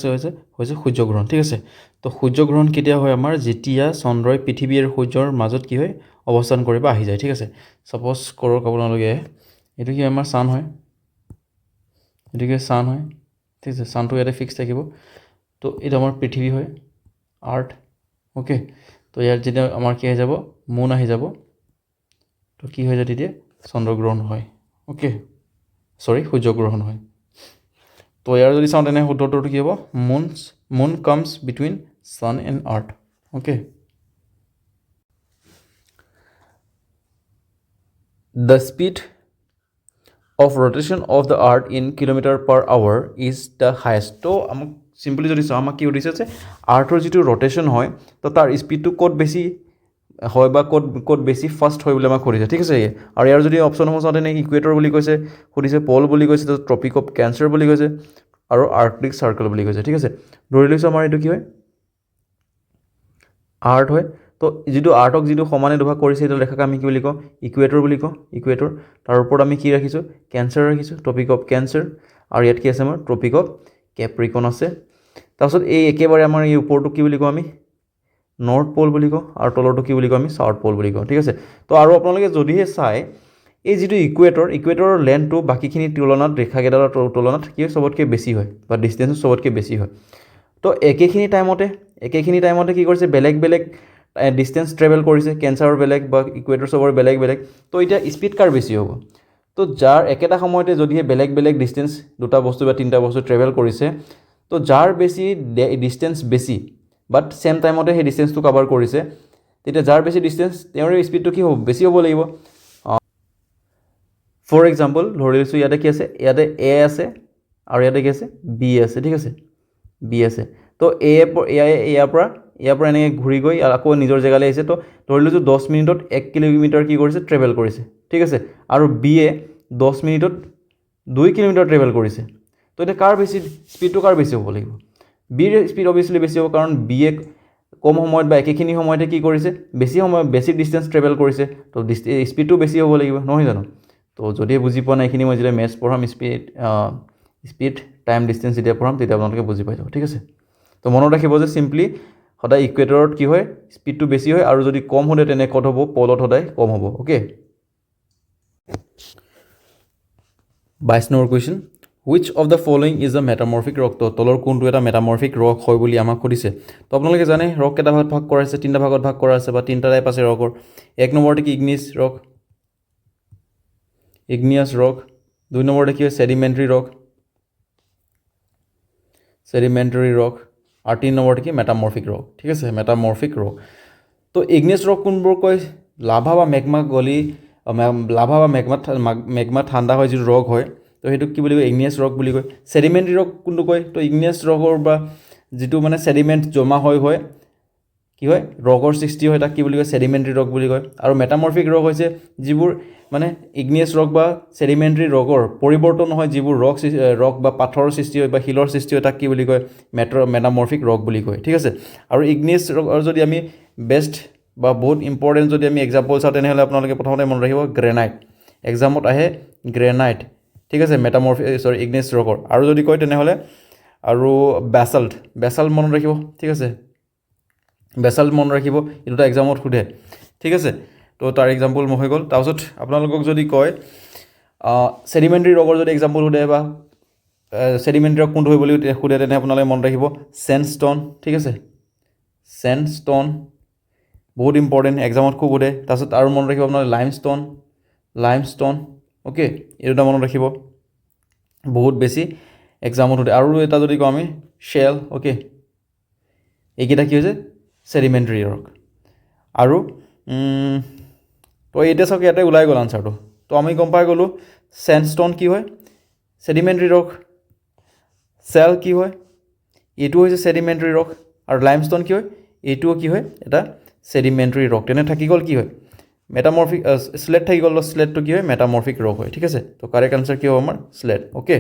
হৈছে সূৰ্যগ্ৰহণ ঠিক আছে তো সূৰ্যগ্ৰহণ কেতিয়া হয় আমাৰ যেতিয়া চন্দ্ৰই পৃথিৱী আৰু সূৰ্যৰ মাজত কি হয় অৱস্থান কৰি বা আহি যায় ঠিক আছে ছাপ'জ কৰক আপোনালোকে এইটো কি আমাৰ ছান হয় ঠিক আছে ছানটো ইয়াতে ফিক্স থাকিব তো এইটো আমাৰ পৃথিৱী হয় আৰ্থ অ'কে তো ইয়াত যেতিয়া আমাৰ কি আহি যাব মুন আহি যাব তো কি হৈ যায় তেতিয়া চন্দ্ৰগ্ৰহণ হয় অ'কে সূৰ্যগ্ৰহণ হয় তো ইয়াৰ যদি চাওঁ তেনে শুদ্ধটোতো কি হ'ব moon comes between sun and earth okay the speed of rotation of the earth in kilometer per hour is the highest তো আমাক চিম্পলি যদি চাওঁ আমাক কি সুধিছে যে আৰ্থৰ যিটো ৰটেশ্যন হয় তো তাৰ স্পীডটো ক'ত বেছি হয় বা ক'ত বেছি ফাষ্ট হয় বুলি আমাক সুধিছে ঠিক আছে আৰু ইয়াৰ যদি অপশ্যনসমূহ চাওঁ তেনে ইকুৱেটৰ বুলি কৈছে সুধিছে পল বুলি কৈছে ট্ৰপিক অফ কেঞ্চাৰ বুলি কৈছে আৰু আৰ্কটিক চাৰ্কেল বুলি কৈছে ঠিক আছে ধৰি লৈছোঁ আমাৰ এইটো কি হয় আৰ্থ হয় তো যিটো আৰ্থক যিটো সমানে দুভাগ কৰিছে সেইটো ৰেখাক আমি কি বুলি কওঁ ইকুৱেটৰ বুলি কওঁ ইকুৱেটৰ তাৰ ওপৰত আমি কি ৰাখিছোঁ কেঞ্চাৰ ৰাখিছোঁ ট্ৰপিক অফ কেঞ্চাৰ আৰু ইয়াত কি আছে আমাৰ ট্ৰপিক অফ কেপ্ৰিকন আছে তাৰপিছত এই একেবাৰে আমাৰ এই ওপৰটোক কি বুলি কওঁ আমি নৰ্থ প'ল বুলি কওঁ আৰু তলৰটো কি বুলি কওঁ আমি চাউথ প'ল বুলি কওঁ ঠিক আছে তো আৰু আপোনালোকে যদিহে চায় এই যিটো ইকুৱেটৰৰ লেন্থটো বাকীখিনিৰ তুলনাত ৰেখাকেইডালৰ তুলনাত কি চবতকৈ বেছি হয় বা ডিষ্টেঞ্চটো চবতকৈ বেছি হয় তো একেখিনি টাইমতে কি কৰিছে বেলেগ ডিষ্টেঞ্চ ট্ৰেভেল কৰিছে কেঞ্চাৰৰ বেলেগ বা ইকুৱেটৰ চবৰে বেলেগ তো এতিয়া স্পীড কাৰ বেছি হ'ব তো যাৰ একেটা সময়তে যদিহে বেলেগ ডিষ্টেঞ্চ দুটা বস্তু বা তিনিটা বস্তু ট্ৰেভেল কৰিছে তো যাৰ বেছি ডিষ্টেঞ্চ বেছি বাট ছেম টাইমতে সেই ডিষ্টেঞ্চটো কভাৰ কৰিছে তেতিয়া যাৰ বেছি ডিষ্টেঞ্চ তেওঁৰ স্পীডটো কি হ'ব বেছি হ'ব লাগিব ফৰ এক্সাম্পল ধৰি লৈছোঁ ইয়াতে কি আছে ইয়াতে এ আছে আৰু ইয়াতে কি আছে বি আছে ঠিক আছে বি আছে তো ইয়াৰ পৰা এনেকৈ ঘূৰি গৈ আকৌ নিজৰ জেগালৈ আহিছে তো ধৰি লৈছোঁ 10 মিনিটত 1 কিলোমিটাৰ কি কৰিছে ট্ৰেভেল কৰিছে ঠিক আছে আৰু বিয়ে 10 মিনিটত 2 কিলোমিটাৰ ট্ৰেভেল কৰিছে তো এতিয়া স্পীডটো কাৰ বেছি হ'ব লাগিব বিৰ স্পীড অভিয়াছলি বেছি হ'ব কাৰণ বিয়ে কম সময়ত বা একেখিনি সময়তে কি কৰিছে বেছি ডিষ্টেঞ্চ ট্ৰেভেল কৰিছে তো স্পীডটো বেছি হ'ব লাগিব নহয় জানো তো যদি বুজি পোৱা নাই এইখিনি মই যেতিয়া মেথছ পঢ়াম স্পীড টাইম ডিষ্টেঞ্চ যেতিয়া পঢ়াম তেতিয়া আপোনালোকে বুজি পাই যাব ঠিক আছে তো মনত ৰাখিব যে চিম্পলি সদায় ইকুৱেটৰত কি হয় স্পীডটো বেছি হয় আৰু যদি কম হ'লে তেনে ক'ত হ'ব পলত সদায় কম হ'ব okay 22 number question which of the following is a metamorphic rock তো তলৰ কোনটো এটা মেটামৰ্ফিক ৰক হয় বুলি আমাক সুধিছে তো আপোনালোকে জানে ৰক কেইটা ভাগ কৰা আছে তিনিটা ভাগত ভাগ কৰা আছে বা তিনিটা টাইপ আছে ৰকৰ 1 নম্বৰতে কি ইগনিয়াছ ৰক 2 নম্বৰতে কি হয় ছেডিমেণ্টাৰী ৰক আৰু 3 নম্বৰতে কি মেটামৰ্ফিক ৰক ঠিক আছে মেটামৰ্ফিক ৰক তো ইগনিয়াছ ৰক কোনবোৰ কয় লাভা বা মেগমা ঠাণ্ডা হয় যিটো ৰক হয় তো সেইটোক কি বুলি কয় ইগনিয়াছ ৰক বুলি কয় ছেডিমেণ্টাৰী ৰক কোনটো কয় তো ইগনিয়াছ ৰকৰ বা যিটো মানে ছেডিমেণ্ট জমা হয় কি হয় ৰকৰ সৃষ্টি হয় তাক কি বুলি কয় ছেডিমেণ্টাৰী ৰক বুলি কয় আৰু মেটামৰ্ফিক ৰক হৈছে যিবোৰ মানে ইগনিয়াছ ৰক বা ছেডিমেণ্টাৰী ৰকৰ পৰিৱৰ্তন হয় যিবোৰ ৰক বা পাথৰৰ সৃষ্টি হয় বা শিলৰ সৃষ্টি হয় তাক কি বুলি কয় মেটামৰ্ফিক ৰক বুলি কয় ঠিক আছে আৰু ইগনিয়াছ ৰকৰ যদি আমি বেষ্ট বা বহুত ইম্পৰ্টেণ্ট যদি আমি এক্সাম্পল চাওঁ তেনেহ'লে আপোনালোকে প্ৰথমতে মনত ৰাখিব গ্ৰেনাইট এক্সামত আহে গ্ৰেনাইট ঠিক আছে ইগনেছ ৰকৰ আৰু যদি কয় তেনেহ'লে আৰু বেচাল্ট মনত ৰাখিব ঠিক আছে বেচাল্ট মনত ৰাখিব এই দুটা এক্সামত সোধে ঠিক আছে তো তাৰ এক্সাম্পল হৈ গ'ল তাৰপিছত আপোনালোকক যদি কয় ছেডিমেণ্টাৰী ৰকৰ যদি এক্সাম্পল সোধে বা ছেডিমেণ্টাৰী ৰক কোনটো হয় বুলি সোধে তেনে আপোনালোকে মনত ৰাখিব চেণ্ডষ্ট'ন ঠিক আছে চেণ্ডষ্ট'ন বহুত ইম্পৰ্টেণ্ট এক্সামত খুব সোধে তাৰপিছত আৰু মনত ৰাখিব আপোনালোকে লাইমষ্ট'ন অ'কে এই দুটা মনত ৰাখিব বহুত বেছি এক্সামত সোধে আৰু এটা যদি কওঁ আমি শ্বেল অ'কে এইকেইটা কি হৈছে ছেডিমেণ্টাৰী ৰক আৰু তো এতিয়া চাওক ইয়াতে ওলাই গ'ল আনচাৰটো তো আমি গম পাই গ'লোঁ চেণ্ডষ্ট'ন কি হয় ছেডিমেণ্টাৰী ৰক চেল কি হয় এইটো হৈছে ছেডিমেণ্টাৰী ৰক আৰু লাইমষ্ট'ন কি হয় এইটোও কি হয় এটা ছেডিমেণ্টাৰী ৰক তেনে থাকি গ'ল কি হয় মেটামৰ্ফিক স্লেট থাকি গ'ল স্লেটটো কি হয় মেটামৰ্ফিক ৰক হয় ঠিক আছে তো কাৰেক্ট আনচাৰ কি হ'ব আমাৰ slate okay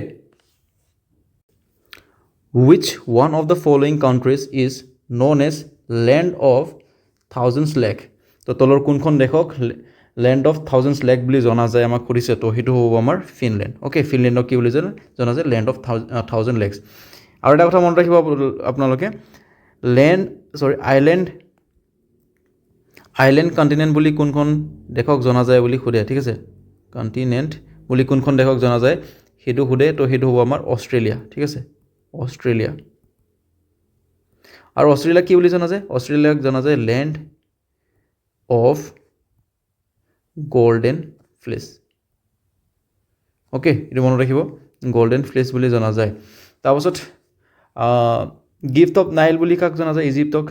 Which one of the following countries is known as land of thousands lake? তো তলৰ কোনখন দেশক লেণ্ড অফ থাউজেণ্ডছ লেক বুলি জনা যায় আমাক সুধিছে তো সেইটো হ'ব আমাৰ ফিনলেণ্ড অ'কে ফিনলেণ্ডক কি বুলি জনা যায় লেণ্ড অফ থাউজেণ্ড লেকছ আৰু এটা কথা মনত ৰাখিব আপোনালোকে আইলেণ্ড কণ্টিনেণ্ট বুলি কোনখন দেশক জনা যায় বুলি সোধে ঠিক আছে কণ্টিনেণ্ট বুলি কোনখন দেশক জনা যায় সেইটো সোধে তো সেইটো হ'ব আমাৰ অষ্ট্ৰেলিয়া ঠিক আছে অষ্ট্ৰেলিয়া আৰু অষ্ট্ৰেলিয়া কি বুলি জনা যায় অষ্ট্ৰেলিয়াক জনা যায় land of golden flesh okay এইটো মনত ৰাখিব গল্ডেন ফ্লেচ বুলি জনা যায় তাৰপাছত গিফ্ট অফ নাইল বুলি কাক জনা যায় ইজিপ্তক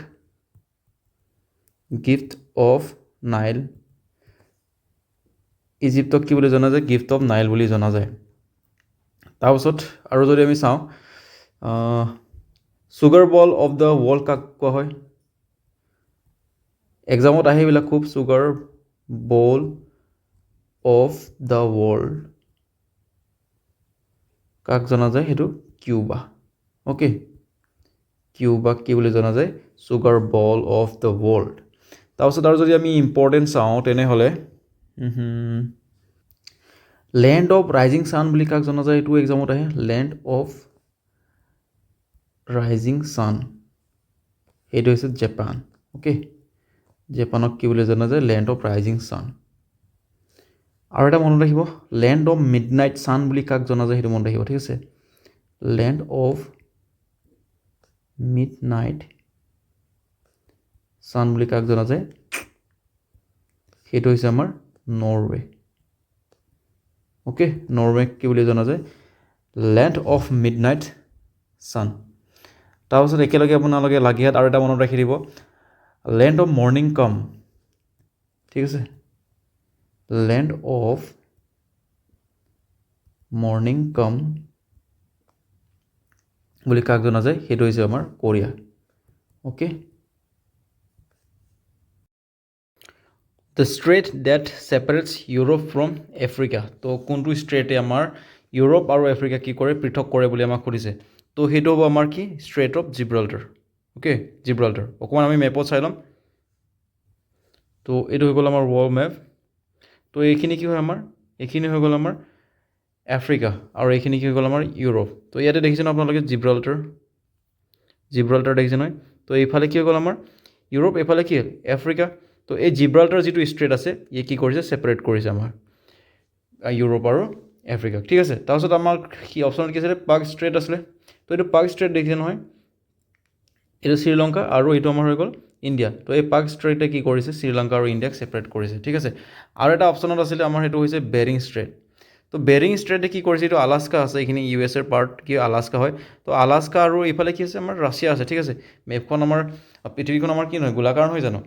গিফ্ট অফ নাইল ইজিপ্তক কি বুলি জনা যায় গিফ্ট অফ নাইল বুলি জনা যায় তাৰপাছত আৰু যদি আমি চাওঁ sugar ball of the world কাক কোৱা হয় এক্সামত আহে এইবিলাক খুব sugar ball of the world কাক জনা যায় সেইটো কিউবা অ'কে কিউবাক কি বুলি জনা যায় sugar ball of the world তাৰপিছত আৰু যদি আমি ইম্পৰ্টেণ্ট চাওঁ তেনেহ'লে লেণ্ড অফ ৰাইজিং ছান বুলি কাক জনা যায় এইটো এক্সামত আহে লেণ্ড অফ ৰাইজিং ছান সেইটো হৈছে জাপান অ'কে জাপানক কি বুলি জনা যায় লেণ্ড অফ ৰাইজিং ছান আৰু এটা মনত ৰাখিব লেণ্ড অফ মিডনাইট ছান বুলি কাক জনা যায় সেইটো মনত ৰাখিব ঠিক আছে লেণ্ড অফ মিডনাইট ছান বুলি কাক জনা যায় সেইটো হৈছে আমাৰ নৰৱে অ'কে নৰৱেক কি বুলি জনা যায় লেণ্ড অফ মিডনাইট ছান তাৰপাছত একেলগে আপোনালোকে লাগি হাত আৰু এটা মনত ৰাখি দিব লেণ্ড অফ মৰ্ণিং কাম ঠিক আছে লেণ্ড অফ মৰ্ণিং কাম বুলি কাক জনা যায় সেইটো হৈছে আমাৰ Korea okay the strait that separates Europe from Africa তো কোনটো ষ্ট্ৰেটে আমাৰ ইউৰোপ আৰু আফ্ৰিকা কি কৰে পৃথক কৰে বুলি আমাক সুধিছে তো সেইটো হ'ব আমাৰ কি strait of Gibraltar okay Gibraltar অকণমান আমি মেপত চাই ল'ম তো এইটো হৈ গ'ল আমাৰ ৱৰ্ল্ড মেপ তো এইখিনি কি হয় আমাৰ এইখিনি হৈ গ'ল আমাৰ আফ্ৰিকা আৰু এইখিনি কি হৈ গ'ল আমাৰ ইউৰোপ তো ইয়াতে দেখিছে ন আপোনালোকে জিব্ৰাল্টাৰ দেখিছে নহয় তো এইফালে কি হৈ গ'ল আমাৰ ইউৰোপ এইফালে কি আফ্ৰিকা তো এই জিব্ৰাল্টাৰ যিটো ষ্ট্ৰেট আছে ই কি কৰিছে ছেপাৰেট কৰিছে আমাৰ ইউৰোপ আৰু আফ্ৰিকাক ঠিক আছে তাৰপিছত আমাৰ কি অপশ্যনত কি আছিলে পাক ষ্ট্ৰেট আছিলে তো এইটো পাক ষ্ট্ৰেট দেখিছে নহয় এইটো শ্ৰীলংকা আৰু এইটো আমাৰ হৈ গ'ল ইণ্ডিয়া তো এই পাক ষ্ট্ৰেটে কি কৰিছে শ্ৰীলংকা আৰু ইণ্ডিয়াক ছেপাৰেট কৰিছে ঠিক আছে আৰু এটা অপশ্যনত আছিলে আমাৰ সেইটো হৈছে বেৰিং ষ্ট্ৰেট তো বেৰিং ষ্ট্ৰেটে কি কৰিছে এইটো আলাস্কা আছে এইখিনি ইউ এছ এৰ পাৰ্ট কি আলাস্কা হয় তো আলাস্কা আৰু এইফালে কি আছে আমাৰ ৰাছিয়া আছে ঠিক আছে মেপখন আমাৰ পৃথিৱীখন আমাৰ কি নহয় গোলাকাৰ নহয় জানো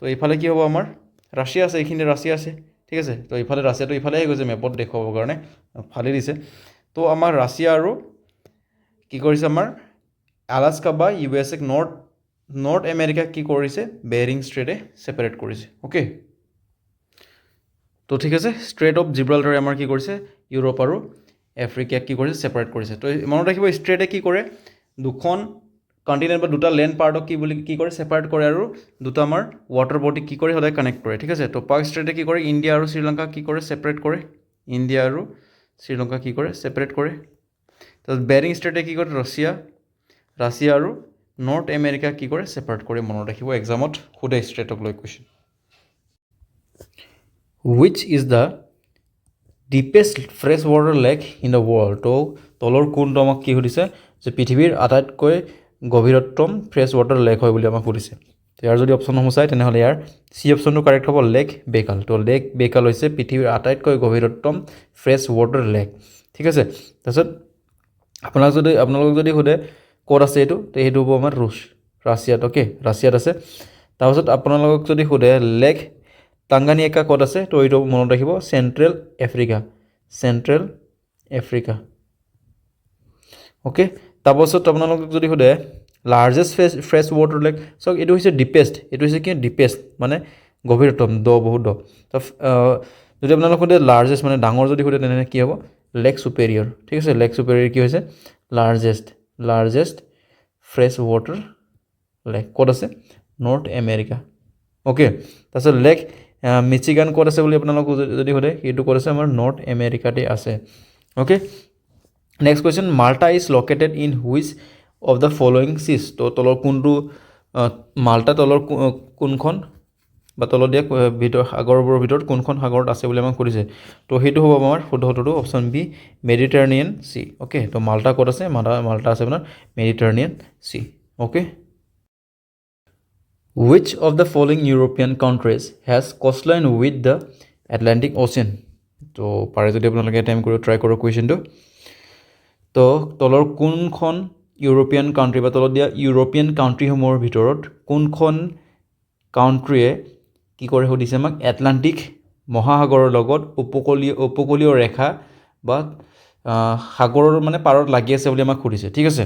তো এইফালে কি হ'ব আমাৰ ৰাছিয়া আছে এইখিনি ৰাছিয়া আছে ঠিক আছে তো এইফালে ৰাছিয়াটো ইফালেহে গৈছে মেপত দেখুৱাবৰ কাৰণে ফালি দিছে তো আমাৰ ৰাছিয়া আৰু কি কৰিছে আমাৰ আলাস্কা বা ইউ এছ এক নৰ্থ আমেৰিকাক কি কৰিছে বেৰিং ষ্ট্ৰেটে ছেপাৰেট কৰিছে অ'কে তো ঠিক আছে ষ্ট্ৰেট অফ জিব্ৰাল্টাৰে আমাৰ কি কৰিছে ইউৰোপ আৰু আফ্ৰিকাক কি কৰিছে ছেপাৰেট কৰিছে তো মনত ৰাখিব ষ্ট্ৰেটে কি কৰে দুখন কণ্টিনেণ্ট বা দুটা লেণ্ড পাৰ্টক কি কৰে ছেপাৰেট কৰে আৰু দুটা আমাৰ ৱাটাৰ বডি কি কৰে সদায় কানেক্ট কৰে ঠিক আছে তো পাক ষ্ট্ৰেইটে কি কৰে ইণ্ডিয়া আৰু শ্ৰীলংকা কি কৰে ছেপাৰেট কৰে ইণ্ডিয়া আৰু শ্ৰীলংকা কি কৰে ছেপাৰেট কৰে তাৰপিছত বেৰিং ষ্ট্ৰেইটে কি কৰে ৰাছিয়া আৰু নৰ্থ আমেৰিকা কি কৰে ছেপাৰেট কৰে মনত ৰাখিব এক্সামত সোধে ষ্ট্ৰেইটক লৈ question which is the deepest fresh water lake in the world তো তলৰ কোনটো আমাক কি সুধিছে যে পৃথিৱীৰ আটাইতকৈ গভীৰতম ফ্ৰেছ ৱাটাৰ লেক হয় বুলি আমাক সুধিছে ইয়াৰ যদি অপশ্যনসমূহ চাই তেনেহ'লে ইয়াৰ চি অপশ্যনটো কাৰেক্ট হ'ব লেক বেকাল তো লেক বেকাল হৈছে পৃথিৱীৰ আটাইতকৈ গভীৰতম ফ্ৰেছ ৱাটাৰ লেক ঠিক আছে তাৰপিছত আপোনালোকক যদি সোধে ক'ত আছে এইটো তো সেইটো হ'ব আমাৰ ৰাছিয়াত অ'কে ৰাছিয়াত আছে তাৰপিছত আপোনালোকক যদি সোধে লেক টাংগানিকা ক'ত আছে তো এইটো মনত ৰাখিব চেণ্ট্ৰেল আফ্ৰিকা অ'কে তাৰপাছত আপোনালোকক যদি সোধে লাৰ্জেষ্ট ফ্ৰেছ ৱাটাৰ লেক চাওক এইটো হৈছে ডিপেষ্ট মানে গভীৰতম বহুত দ যদি আপোনালোক সোধে লাৰ্জেষ্ট মানে ডাঙৰ যদি সোধে তেনেহ'লে কি হ'ব লেক ছুপেৰিয়ৰ ঠিক আছে লেক ছুপেৰিয়ৰ কি হৈছে লাৰ্জেষ্ট ফ্ৰেছ ৱাটাৰ লেক ক'ত আছে নৰ্থ আমেৰিকা অ'কে তাৰপিছত লেক মিচিগান ক'ত আছে বুলি আপোনালোক যদি সোধে সেইটো ক'ত আছে আমাৰ নৰ্থ আমেৰিকাতে আছে okay next question Malta is located in which of the following seas তো তলৰ কোনটো মাল্টা তলৰ কোনখন বা তলত দিয়া সাগৰবোৰৰ ভিতৰত কোনখন সাগৰত আছে বুলি আমাক সুধিছে তো সেইটো হ'ব আমাৰ শুদ্ধটো option B Mediterranean sea okay তো মাল্টা ক'ত আছে মাল্টা আছে আপোনাৰ Mediterranean sea okay Which of the following European countries has coastline with the Atlantic Ocean? তো পাৰে যদি আপোনালোকে টাইম কৰি ট্ৰাই কৰক কুৱেশ্যনটো তো তলৰ কোনখন ইউৰোপিয়ান কাণ্ট্ৰি বা তলত দিয়া ইউৰোপিয়ান কাণ্ট্ৰিসমূহৰ ভিতৰত কোনখন কাণ্ট্ৰিয়ে কি কৰে সুধিছে আমাক এটলাণ্টিক মহাসাগৰৰ লগত উপকূলীয় ৰেখা বা সাগৰৰ মানে পাৰত লাগি আছে বুলি আমাক সুধিছে ঠিক আছে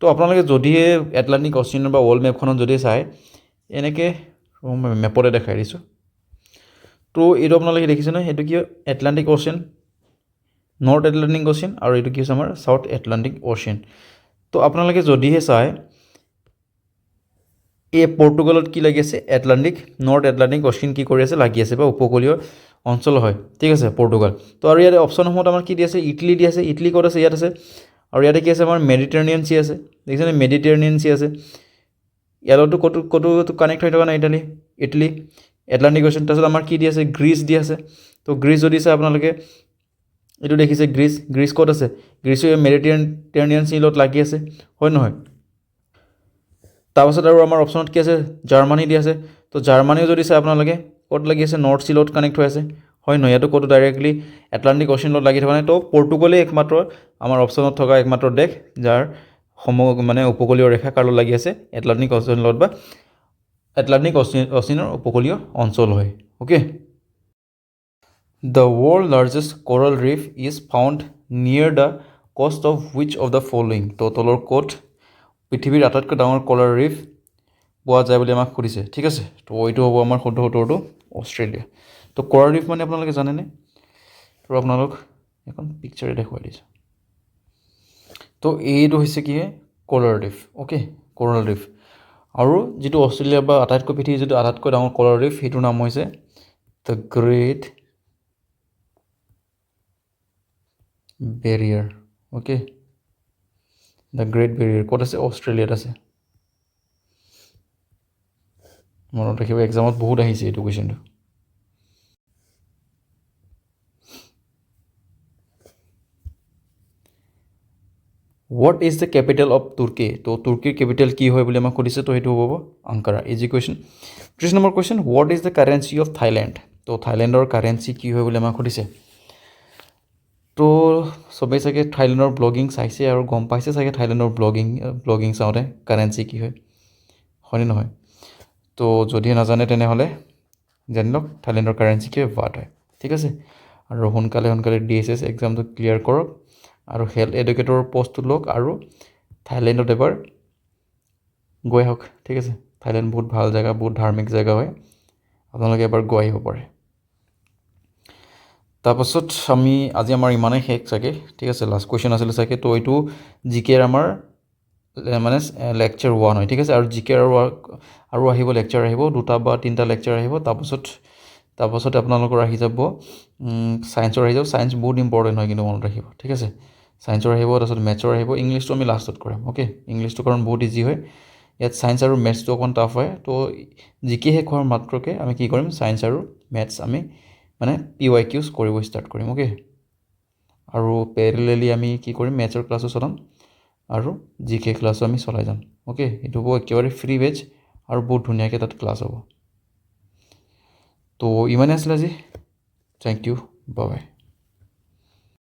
তো আপোনালোকে যদিহে এটলাণ্টিক অচিয়ানৰ বা ৱৰ্ল্ড মেপখনত যদি চাই এনেকৈ মেপতে দেখাই দিছোঁ তো এইটো আপোনালোকে দেখিছে নহয় এইটো কি এটলাণ্টিক অ'চিয়ান নৰ্থ এটলাণ্টিক অ'চিয়ান আৰু এইটো কি হৈছে আমাৰ চাউথ এটলাণ্টিক অ'চিয়ান তো আপোনালোকে যদিহে চাই এই পৰ্তুগালত কি লাগি আছে নৰ্থ এটলাণ্টিক অ'চিয়ান কি কৰি আছে লাগি আছে বা উপকূলীয় অঞ্চল হয় ঠিক আছে পৰ্তুগাল তো আৰু ইয়াতে অপশ্যনসমূহত আমাৰ কি দি আছে ইটালী দি আছে ইটালী ক'ত আছে ইয়াত আছে আৰু ইয়াতে কি আছে আমাৰ মেডিটাৰেনিয়ান চি আছে দেখিছেনে মেডিটাৰেনিয়ান চি আছে ইয়াতো ক'তো কানেক্ট হৈ থকা নাই ইটালী এটলাণ্টিক অ'চিয়ান তাৰপিছত আমাৰ কি দি আছে গ্ৰীচ দি আছে তো গ্ৰীচ যদি চাই আপোনালোকে এইটো দেখিছে গ্ৰীচ ক'ত আছে গ্ৰীচো মেডিটাৰেনিয়ান চি লগত লাগি আছে হয় নহয় তাৰপাছত আৰু আমাৰ অপশ্যনত কি আছে জাৰ্মানী দি আছে তো জাৰ্মানীও যদি চাই আপোনালোকে ক'ত লাগি আছে নৰ্থ চি লগত কানেক্ট হৈ আছে হয় নহয় ইয়াতো ক'তো ডাইৰেক্টলি এটলাণ্টিক অ'চিয়ান লগত লাগি থকা নাই তো পৰ্তুগালেই একমাত্ৰ আমাৰ অপশ্যনত থকা একমাত্ৰ দেশ যাৰ মানে উপকূলীয় ৰেখা কাৰ লগত লাগি আছে এটলাণ্টিক অ'চিয়ান লগত বা এটলাণ্টিক অ'চিয়ানৰ উপকূলীয় অঞ্চল হয় okay the world largest coral rift is found near the cost of which of the following তো তলৰ ক'ত পৃথিৱীৰ আটাইতকৈ ডাঙৰ কোৰাল ৰিফ পোৱা যায় বুলি আমাক সুধিছে ঠিক আছে তো এইটো হ'ব আমাৰ শুদ্ধ উত্তৰটো অষ্ট্ৰেলিয়া তো কোৰাল ৰিফ মানে আপোনালোকে জানেনে তো আপোনালোক এখন পিকচাৰে দেখুৱাই দিছোঁ তো এইটো হৈছে কি coral rift okay coral rift আৰু যিটো অষ্ট্ৰেলিয়া বা আটাইতকৈ পৃথিৱীৰ যিটো আটাইতকৈ ডাঙৰ কোৰাল ৰিফ সেইটোৰ নাম হৈছে the great Barrier okay the great Barrier ক'ত আছে অষ্ট্ৰেলিয়াত আছে মনত ৰাখিব এক্সামত বহুত আহিছে এইটো কুৱেশ্যনটো what is the capital of Turkey তো তুৰ্কীৰ কেপিটেল কি হয় বুলি আমাক সুধিছে তো সেইটো হ'ব Ankara easy question 30 number question what is the currency of Thailand তো থাইলেণ্ডৰ কাৰেঞ্চি কি হয় বুলি আমাক সুধিছে তো চবেই চাগে থাইলেণ্ডৰ ব্লগিং চাইছে আৰু গম পাইছে চাগে থাইলেণ্ডৰ ব্লগিং চাওঁতে কাৰেঞ্চি কি হয় হয়নে নহয় তো যদি নাজানে তেনেহ'লে জানি লওক থাইলেণ্ডৰ কাৰেঞ্চি কি বাট হয় ঠিক আছে আৰু সোনকালে DSS এক্সামটো ক্লিয়াৰ কৰক আৰু হেল্থ এডুকেটৰ পষ্টটো লওক আৰু থাইলেণ্ডত এবাৰ গৈ আহক ঠিক আছে থাইলেণ্ড বহুত ভাল জেগা বহুত ধাৰ্মিক জেগা হয় আপোনালোকে এবাৰ গৈ আহিব পাৰে তাৰপাছত আজি আমাৰ ইমানেই শেষ চাগে ঠিক আছে লাষ্ট কুৱেশ্যন আছিলে চাগে তো এইটো জিকেৰ আমাৰ মানে লেকচাৰ 1 হয় ঠিক আছে আৰু জিকে আৰু আহিব লেকচাৰ আহিব 2টা বা 3টা লেকচাৰ আহিব তাৰপাছত আপোনালোকৰ আহি যাব ছায়েন্সৰ আহি যাব ছায়েন্স বহুত ইম্পৰ্টেণ্ট হয় কিন্তু মনত ৰাখিব ঠিক আছে ছায়েন্সৰ আহিব তাৰপিছত মেথছৰ আহিব ইংলিছটো আমি লাষ্টত কৰিম অ'কে ইংলিছটো কাৰণ বহুত ইজি হয় ইয়াত ছায়েন্স আৰু মেথছটো অকণ টাফ হয় তো জিকে শেষ হোৱাৰ মাত্ৰকে আমি কি কৰিম ছায়েন্স আৰু মেথছ আমি মানে PYQs কৰিব ষ্টাৰ্ট কৰিম অ'কে আৰু পেৰেলেলি আমি কি কৰিম মেথছৰ ক্লাছো চলাম আৰু জিকে ক্লাছো আমি চলাই যাম অ'কে এইটো হ'ব একেবাৰে ফ্ৰী বেচ আৰু বহুত ধুনীয়াকৈ তাত ক্লাছ হ'ব তো ইমানেই আছিলে আজি থেংক ইউ বাই বাই